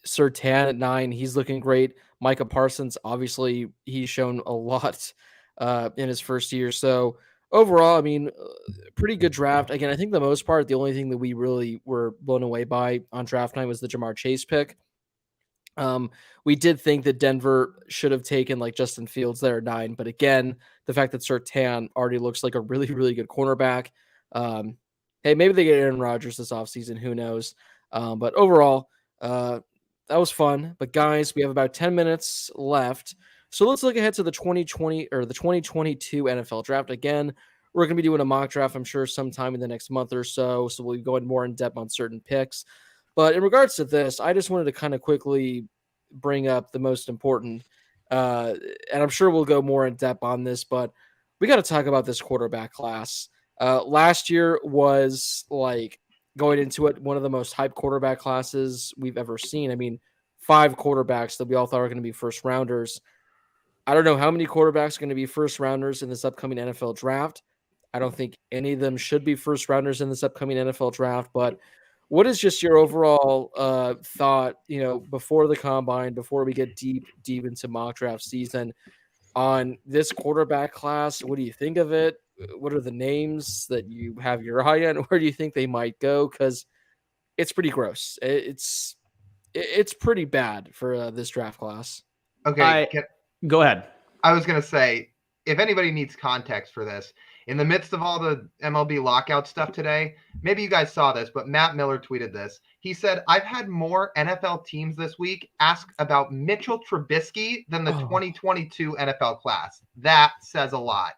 Surtain at 9, he's looking great. Micah Parsons, obviously, he's shown a lot in his first year. So overall, I mean, pretty good draft. Again, I think the most part, the only thing that we really were blown away by on draft night was the Jamar Chase pick. We did think that Denver should have taken like Justin Fields there at 9, but again, the fact that Surtain already looks like a really, really good cornerback. Hey, maybe they get Aaron Rodgers this offseason, who knows? But overall, that was fun. But guys, we have about 10 minutes left. So let's look ahead to the 2020 or the 2022 NFL draft. Again, we're going to be doing a mock draft, I'm sure, sometime in the next month or so. So we'll be going more in depth on certain picks. But in regards to this, I just wanted to kind of quickly bring up the most important, and I'm sure we'll go more in depth on this, but we got to talk about this quarterback class. Last year was like going into it, one of the most hyped quarterback classes we've ever seen. I mean, 5 quarterbacks that we all thought were going to be first rounders. I don't know how many quarterbacks are going to be first rounders in this upcoming NFL draft. I don't think any of them should be first rounders in this upcoming NFL draft, but what is just your overall thought, before the combine, before we get deep into mock draft season on this quarterback class? What do you think of it? What are the names that you have your eye on? Where do you think they might go? Because it's pretty gross. It's pretty bad for this draft class. Okay, go ahead. I was going to say, if anybody needs context for this, in the midst of all the MLB lockout stuff today, maybe you guys saw this, but Matt Miller tweeted this. He said, I've had more NFL teams this week ask about Mitchell Trubisky than the 2022 NFL class. That says a lot.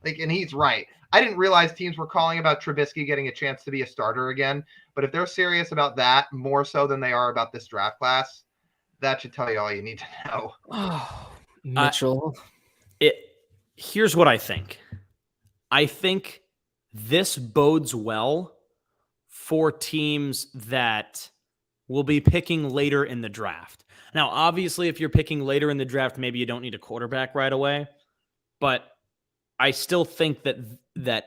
And he's right. I didn't realize teams were calling about Trubisky getting a chance to be a starter again, but if they're serious about that more so than they are about this draft class, that should tell you all you need to know. Oh, Mitchell. Here's what I think. I think this bodes well for teams that will be picking later in the draft. Now, obviously, if you're picking later in the draft, maybe you don't need a quarterback right away. But I still think that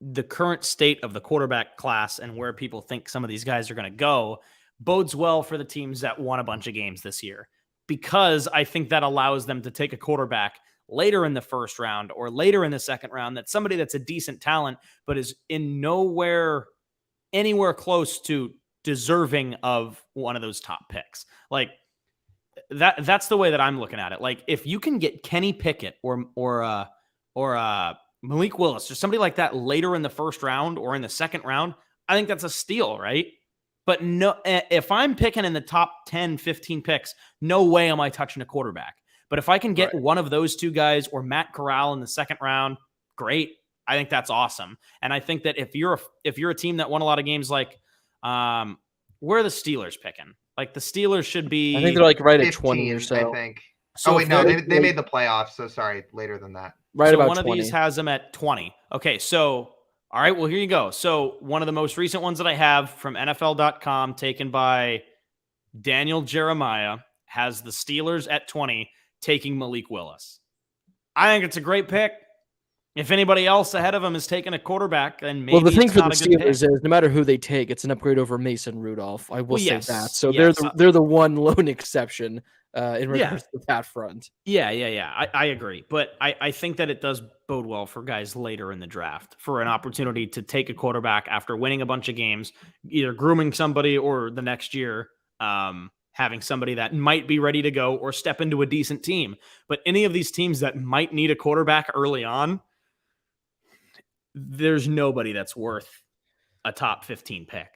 the current state of the quarterback class and where people think some of these guys are going to go bodes well for the teams that won a bunch of games this year, because I think that allows them to take a quarterback later in the first round or later in the second round, that's somebody that's a decent talent, but is anywhere close to deserving of one of those top picks. Like that's the way that I'm looking at it. Like if you can get Kenny Pickett or Malik Willis or somebody like that later in the first round or in the second round, I think that's a steal, right? But no, if I'm picking in the top 10, 15 picks, no way am I touching a quarterback. But if I can get one of those two guys or Matt Corral in the second round, great. I think that's awesome. And I think that if you're a team that won a lot of games, like where are the Steelers picking? Like the Steelers should be. I think they're like right 15, at 20 or so. I think. So wait, no, they made the playoffs. So sorry, later than that. Right so about one 20. of these has them at 20. Okay, so all right, well here you go. So one of the most recent ones that I have from NFL.com, taken by Daniel Jeremiah, has the Steelers at 20. Taking Malik Willis. I think it's a great pick. If anybody else ahead of him is taking a quarterback, then maybe the thing it's for not the a good Steelers pick. is no matter who they take, it's an upgrade over Mason Rudolph. I will say that. So yes. they're the one lone exception in regards to that front. Yeah. I agree. But I think that it does bode well for guys later in the draft for an opportunity to take a quarterback after winning a bunch of games, either grooming somebody or the next year, having somebody that might be ready to go or step into a decent team. But any of these teams that might need a quarterback early on, there's nobody that's worth a top 15 pick.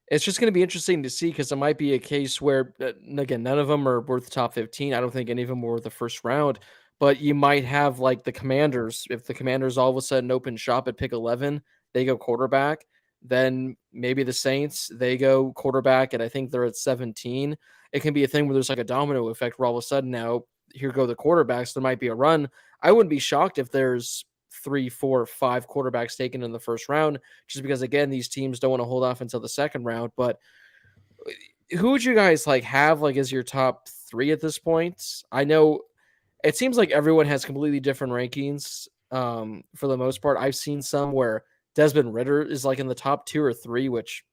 It's just going to be interesting to see because it might be a case where, again, none of them are worth the top 15. I don't think any of them were worth the first round. But you might have like the Commanders. If the Commanders all of a sudden open shop at pick 11, they go quarterback. Then maybe the Saints, they go quarterback, and I think they're at 17. It can be a thing where there's like a domino effect where all of a sudden now here go the quarterbacks, there might be a run. I wouldn't be shocked if there's 3, 4, 5 quarterbacks taken in the first round, just because again, these teams don't want to hold off until the second round. But who would you guys like have like as your top 3 at this point? I know it seems like everyone has completely different rankings. For the most part, I've seen some where Desmond Ridder is like in the top 2 or 3, which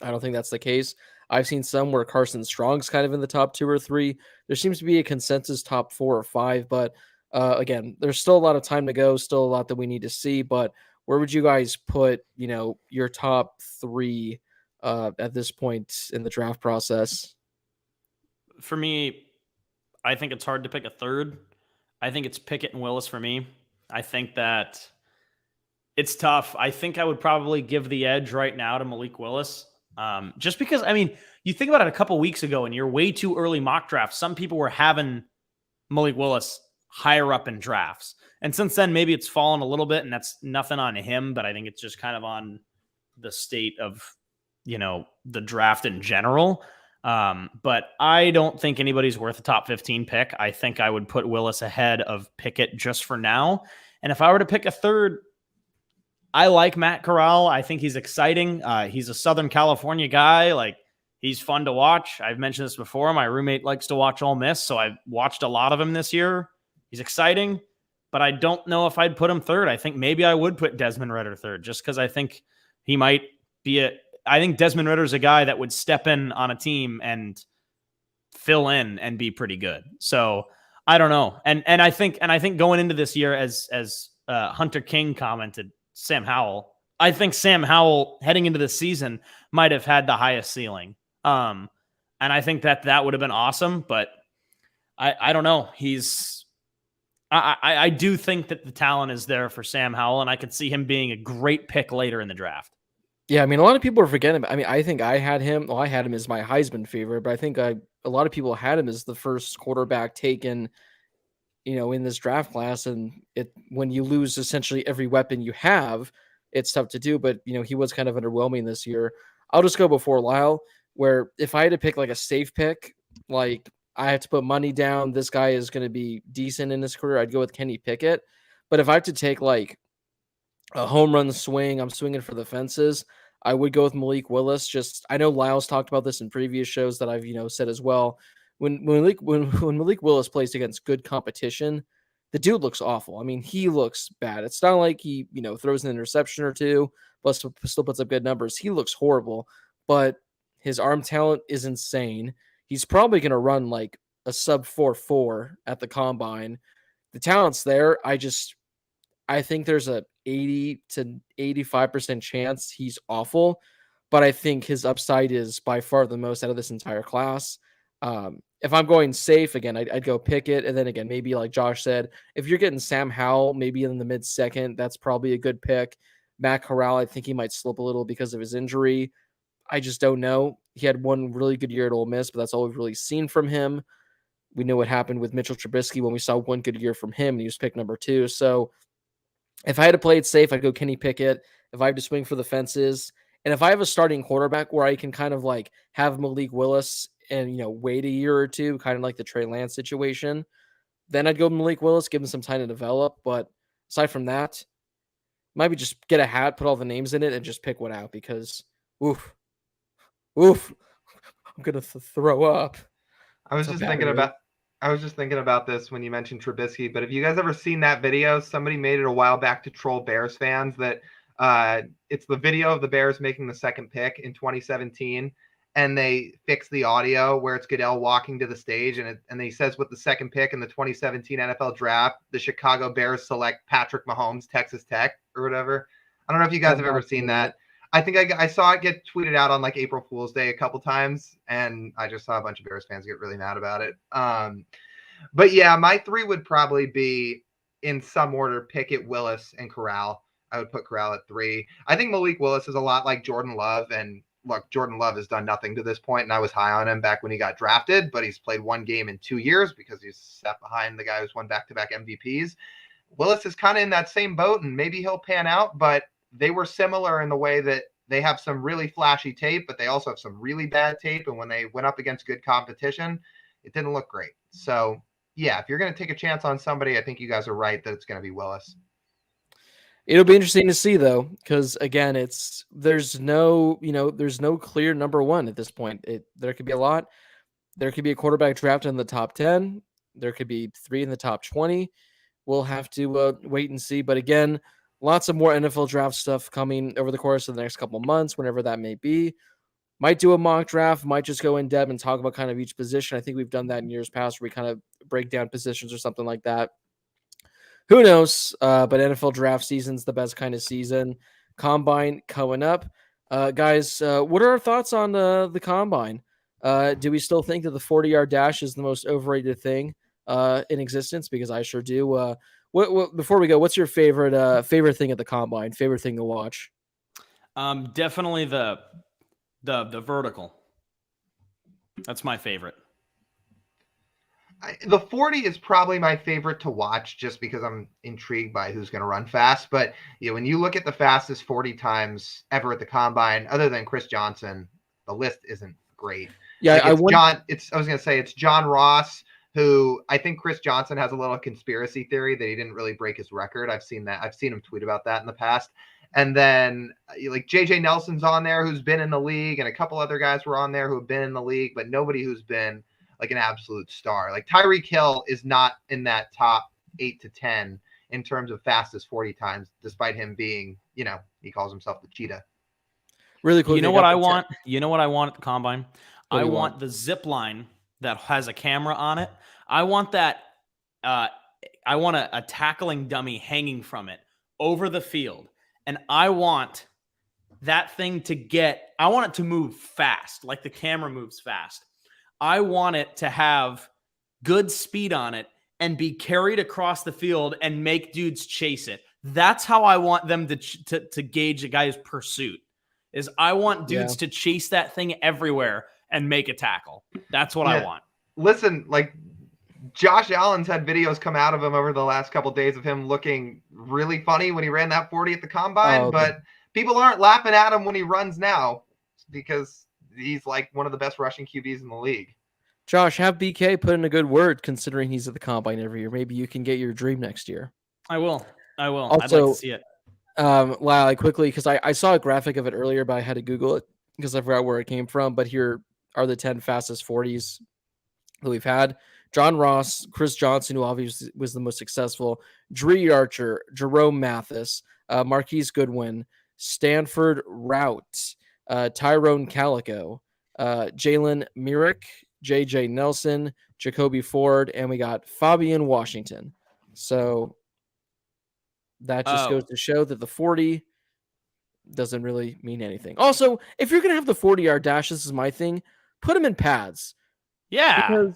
I don't think that's the case. I've seen some where Carson Strong's kind of in the top 2 or 3. There seems to be a consensus top 4 or 5, but again, there's still a lot of time to go, still a lot that we need to see. But where would you guys put, your top 3 at this point in the draft process? For me, I think it's hard to pick a third. I think it's Pickett and Willis for me. I think that it's tough. I think I would probably give the edge right now to Malik Willis. Just because, you think about it a couple weeks ago in your way too early mock draft, some people were having Malik Willis higher up in drafts. And since then, maybe it's fallen a little bit, and that's nothing on him, but I think it's just kind of on the state of, the draft in general. But I don't think anybody's worth a top 15 pick. I think I would put Willis ahead of Pickett just for now. And if I were to pick a third, I like Matt Corral. I think he's exciting. He's a Southern California guy. Like, he's fun to watch. I've mentioned this before. My roommate likes to watch Ole Miss, so I've watched a lot of him this year. He's exciting, but I don't know if I'd put him third. I think maybe I would put Desmond Ridder third, just because I think he might be I think Desmond Ridder's a guy that would step in on a team and fill in and be pretty good. So I don't know. And I think going into this year, as Hunter King commented, Sam Howell, I think Sam Howell heading into the season might have had the highest ceiling. And I think that would have been awesome, but I don't know. I do think that the talent is there for Sam Howell, and I could see him being a great pick later in the draft. Yeah, a lot of people are forgetting. I think I had him. Well, I had him as my Heisman favorite, but I think a lot of people had him as the first quarterback taken, in this draft class. And when you lose essentially every weapon you have, it's tough to do. But he was kind of underwhelming this year. I'll just go before Lyle, where if I had to pick like a safe pick, like I have to put money down, this guy is going to be decent in his career, I'd go with Kenny Pickett. But if I have to take like a home run swing, I'm swinging for the fences, I would go with Malik Willis. I know Lyle's talked about this in previous shows that I've said as well. When Malik Willis plays against good competition, the dude looks awful. He looks bad. It's not like he throws an interception or two, but still puts up good numbers. He looks horrible, but his arm talent is insane. He's probably going to run like a sub 4.4 at the combine. The talent's there. I think there's a 80 to 85% chance he's awful, but I think his upside is by far the most out of this entire class. If I'm going safe, again, I'd go Pickett. And then again, maybe like Josh said, if you're getting Sam Howell, maybe in the mid-second, that's probably a good pick. Matt Corral, I think he might slip a little because of his injury. I just don't know. He had one really good year at Ole Miss, but that's all we've really seen from him. We know what happened with Mitchell Trubisky when we saw one good year from him, and he was pick number 2. So if I had to play it safe, I'd go Kenny Pickett. If I have to swing for the fences, and if I have a starting quarterback where I can kind of like have Malik Willis and, wait a year or two, kind of like the Trey Lance situation, then I'd go Malik Willis, give him some time to develop. But aside from that, maybe just get a hat, put all the names in it, and just pick one out because, oof, I'm going to throw up. I was just thinking about this when you mentioned Trubisky, but have you guys ever seen that video? Somebody made it a while back to troll Bears fans that it's the video of the Bears making the second pick in 2017, and they fix the audio where it's Goodell walking to the stage, and he says with the second pick in the 2017 NFL draft, the Chicago Bears select Patrick Mahomes, Texas Tech, or whatever. I don't know if you guys have ever seen that. I think I saw it get tweeted out on like April Fool's Day a couple times, and I just saw a bunch of Bears fans get really mad about it. But yeah, my 3 would probably be in some order: Pickett, Willis, and Corral. I would put Corral at 3. I think Malik Willis is a lot like Jordan Love, and look, Jordan Love has done nothing to this point, and I was high on him back when he got drafted, but he's played one game in 2 years because he's sat behind the guy who's won back-to-back MVPs. Willis is kind of in that same boat, and maybe he'll pan out, but they were similar in the way that they have some really flashy tape, but they also have some really bad tape. And when they went up against good competition, it didn't look great. So yeah, if you're going to take a chance on somebody, I think you guys are right that it's going to be Willis. It'll be interesting to see though, because again, there's no clear number one at this point. There could be a lot. There could be a quarterback drafted in the top 10. There could be 3 in the top 20. We'll have to wait and see. But again, lots of more NFL draft stuff coming over the course of the next couple months, whenever that may be. Might do a mock draft, might just go in depth and talk about kind of each position. I think we've done that in years past where we kind of break down positions or something like that. Who knows? But NFL draft season's the best kind of season. Combine coming up. Guys, what are our thoughts on the Combine? Do we still think that the 40-yard dash is the most overrated thing in existence? Because I sure do. What before we go, what's your favorite thing at the Combine? Favorite thing to watch? Definitely the vertical. That's my favorite. The 40 is probably my favorite to watch just because I'm intrigued by who's going to run fast. But when you look at the fastest 40 times ever at the Combine, other than Chris Johnson, the list isn't great. Yeah, I was going to say it's John Ross, who I think Chris Johnson has a little conspiracy theory that he didn't really break his record. I've seen that. I've seen him tweet about that in the past. And then like JJ Nelson's on there, who's been in the league, and a couple other guys were on there who have been in the league, but nobody who's been like an absolute star. Like Tyreek Hill is not in that top 8 to 10 in terms of fastest 40 times, despite him being, he calls himself the cheetah. Really cool. You know what I want? You know what I want at the Combine? I want the zip line that has a camera on it. I want that. I want a tackling dummy hanging from it over the field. And I want that thing I want it to move fast, like the camera moves fast. I want it to have good speed on it and be carried across the field and make dudes chase it. That's how I want them to gauge a guy's pursuit. Is I want dudes to chase that thing everywhere and make a tackle. That's what I want. Listen, like Josh Allen's had videos come out of him over the last couple of days of him looking really funny when he ran that 40 at the Combine, but people aren't laughing at him when he runs now because he's like one of the best rushing QBs in the league. Josh, have BK put in a good word considering he's at the Combine every year. Maybe you can get your dream next year. I will. Also, I'd like to see it. Lyle, quickly, because I saw a graphic of it earlier, but I had to Google it because I forgot where it came from. But here are the 10 fastest 40s that we've had. John Ross, Chris Johnson, who obviously was the most successful, Dree Archer, Jerome Mathis, Marquise Goodwin, Stanford Rout, Tyrone Calico, Jalen Myrick, JJ Nelson, Jacoby Ford, and we got Fabian Washington. So that just goes to show that the 40 doesn't really mean anything. Also, if you're going to have the 40-yard dash, this is my thing, put them in pads. Yeah. Because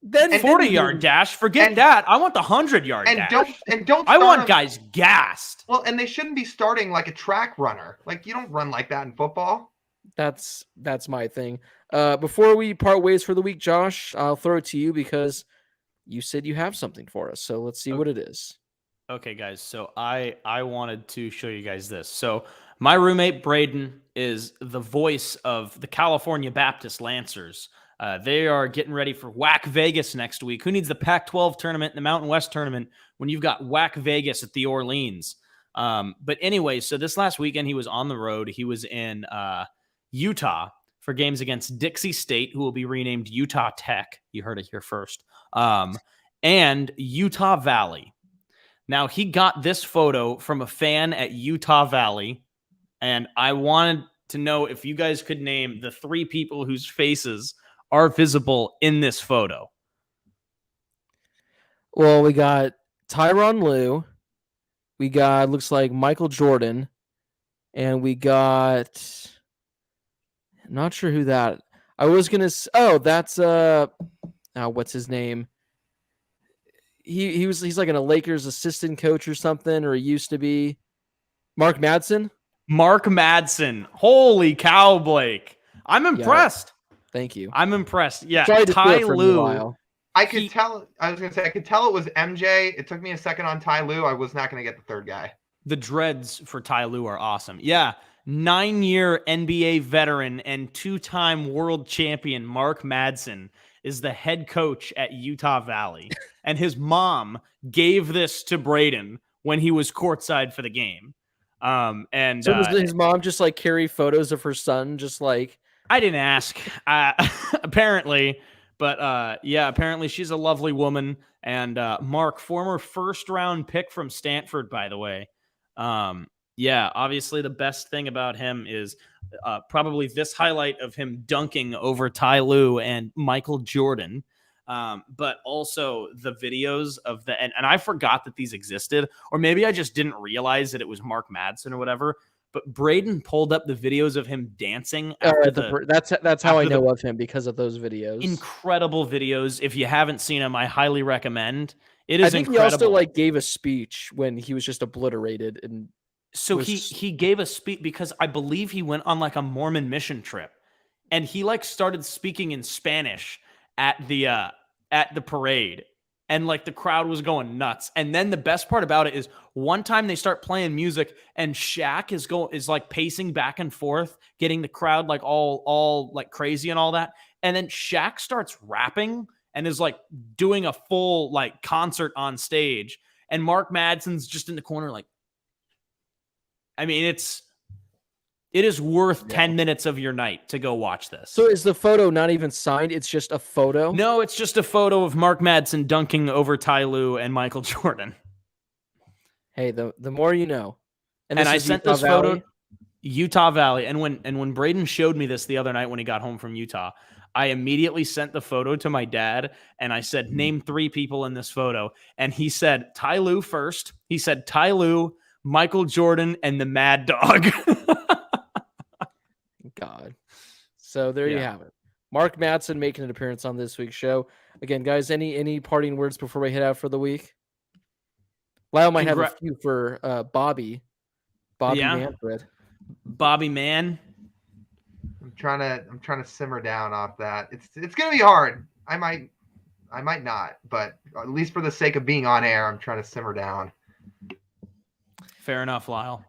then 40-yard dash, forget that. I want the 100-yard dash. Don't I want guys gassed. Well, and they shouldn't be starting like a track runner. Like you don't run like that in football. That's my thing. Before we part ways for the week, Josh, I'll throw it to you because you said you have something for us. So let's see what it is. Okay, guys. So I wanted to show you guys this. So my roommate Braden is the voice of the California Baptist Lancers. They are getting ready for WAC Vegas next week. Who needs the Pac-12 tournament and the Mountain West tournament when you've got WAC Vegas at the Orleans? But anyway, so this last weekend he was on the road. He was in Utah for games against Dixie State, who will be renamed Utah Tech. You heard it here first. And Utah Valley. Now, he got this photo from a fan at Utah Valley, and I wanted to know if you guys could name the 3 people whose faces are visible in this photo. Well, we got Tyronn Lue. We got, looks like Michael Jordan. And we got, not sure who that. I was going to, that's, what's his name? He's like a Lakers assistant coach or something, or he used to be. Mark Madsen? Mark Madsen. Holy cow, Blake. I'm impressed. Yeah, thank you. I'm impressed. Yeah, Ty Lue. I could tell it was MJ. It took me a second on Ty Lue. I was not going to get the third guy. The dreads for Ty Lue are awesome. Yeah, 9-year NBA veteran and 2-time world champion Mark Madsen is the head coach at Utah Valley, and his mom gave this to Braden when he was courtside for the game. And So does his mom just like carry photos of her son, just like? I didn't ask, apparently, but yeah, apparently she's a lovely woman. And Mark, former first-round pick from Stanford, by the way. Yeah, obviously the best thing about him is probably this highlight of him dunking over Ty Lue and Michael Jordan. But also the videos of and I forgot that these existed, or maybe I just didn't realize that it was Mark Madsen or whatever. But Braden pulled up the videos of him dancing. That's how I know of him, because of those videos. Incredible videos. If you haven't seen them, I highly recommend. It is incredible. He also like gave a speech when he was just obliterated, and so he gave a speech because I believe he went on like a Mormon mission trip, and he like started speaking in Spanish at the parade, and like the crowd was going nuts. And then the best part about it is one time they start playing music and Shaq is like pacing back and forth, getting the crowd like all like crazy and all that. And then Shaq starts rapping and is like doing a full like concert on stage. And Mark Madsen's just in the corner. Like, I mean, it is worth 10 minutes of your night to go watch this. So is the photo not even signed? It's just a photo? No, it's just a photo of Mark Madsen dunking over Ty Lue and Michael Jordan. Hey, the more you know. And I sent this photo, Utah Valley. And when Braden showed me this the other night when he got home from Utah, I immediately sent the photo to my dad, and I said, name 3 people in this photo. And he said Ty Lue first. He said Ty Lue, Michael Jordan, and the Mad Dog. God. So there you have it. Mark Madsen making an appearance on this week's show. Again, guys, any parting words before we head out for the week? Lyle might have a few for Bobby Manfred. Bobby Man. I'm trying to simmer down off that. It's gonna be hard. I might not, but at least for the sake of being on air, I'm trying to simmer down. Fair enough, Lyle.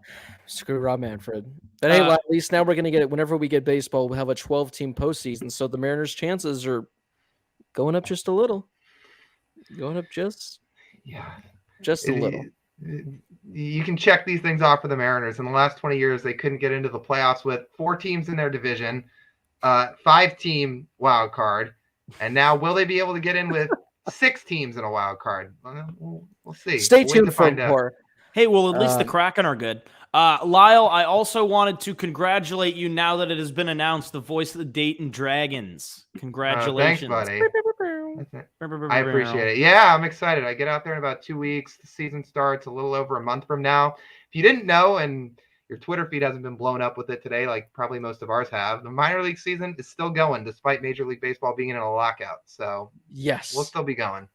Screw Rob Manfred. But hey, at least now we're going to get it. Whenever we get baseball, we'll have a 12-team postseason. So the Mariners' chances are going up just a little. Going up just a little. You can check these things off for the Mariners. In the last 20 years, they couldn't get into the playoffs with 4 teams in their division, 5-team wild card. And now will they be able to get in with 6 teams in a wild card? We'll see. Stay tuned for more. Hey, well, at least the Kraken are good. Lyle, I also wanted to congratulate you now that it has been announced, the voice of the Dayton Dragons. Congratulations. Thanks, buddy. I appreciate it. Yeah, I'm excited. I get out there in about 2 weeks. The season starts a little over a month from now. If you didn't know, and your Twitter feed hasn't been blown up with it today, like probably most of ours have, the minor league season is still going despite Major League Baseball being in a lockout. So yes, we'll still be going.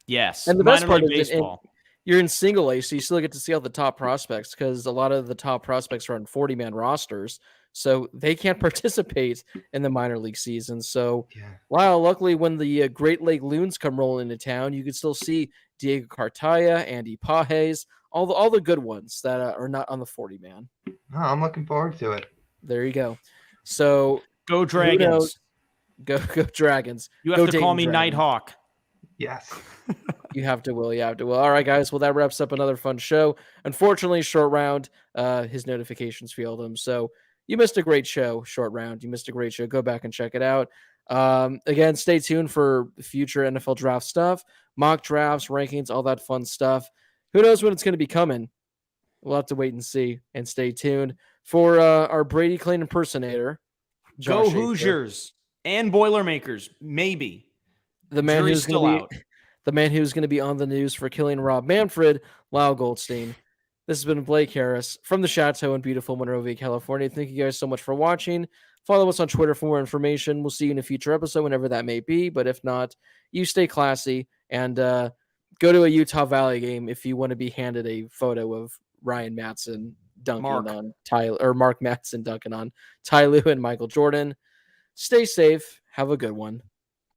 Yes. And the best part is baseball. You're in single A, so you still get to see all the top prospects, because a lot of the top prospects are on 40-man rosters, so they can't participate in the minor league season. So, wow, luckily when the Great Lake Loons come rolling into town, you can still see Diego Cartaya, Andy Pages, all the good ones that are not on the 40-man. Oh, I'm looking forward to it. There you go. So go Dragons. Go Dragons. You have to call me Nighthawk. Yes. You have to, Will. All right, guys. Well, that wraps up another fun show. Unfortunately, short round, his notifications failed him. So you missed a great show, short round. You missed a great show. Go back and check it out. Again, stay tuned for future NFL draft stuff, mock drafts, rankings, all that fun stuff. Who knows when it's going to be coming? We'll have to wait and see, and stay tuned for our Brady Klein impersonator. Go Hoosiers and Boilermakers, maybe. The man who's going to be on the news for killing Rob Manfred, Lyle Goldstein. This has been Blake Harris from the Chateau in beautiful Monrovia, California. Thank you guys so much for watching. Follow us on Twitter for more information. We'll see you in a future episode, whenever that may be. But if not, you stay classy and go to a Utah Valley game if you want to be handed a photo of Ryan Madsen dunking on Tyler, or Mark Madsen dunking on Ty Lue and Michael Jordan. Stay safe. Have a good one.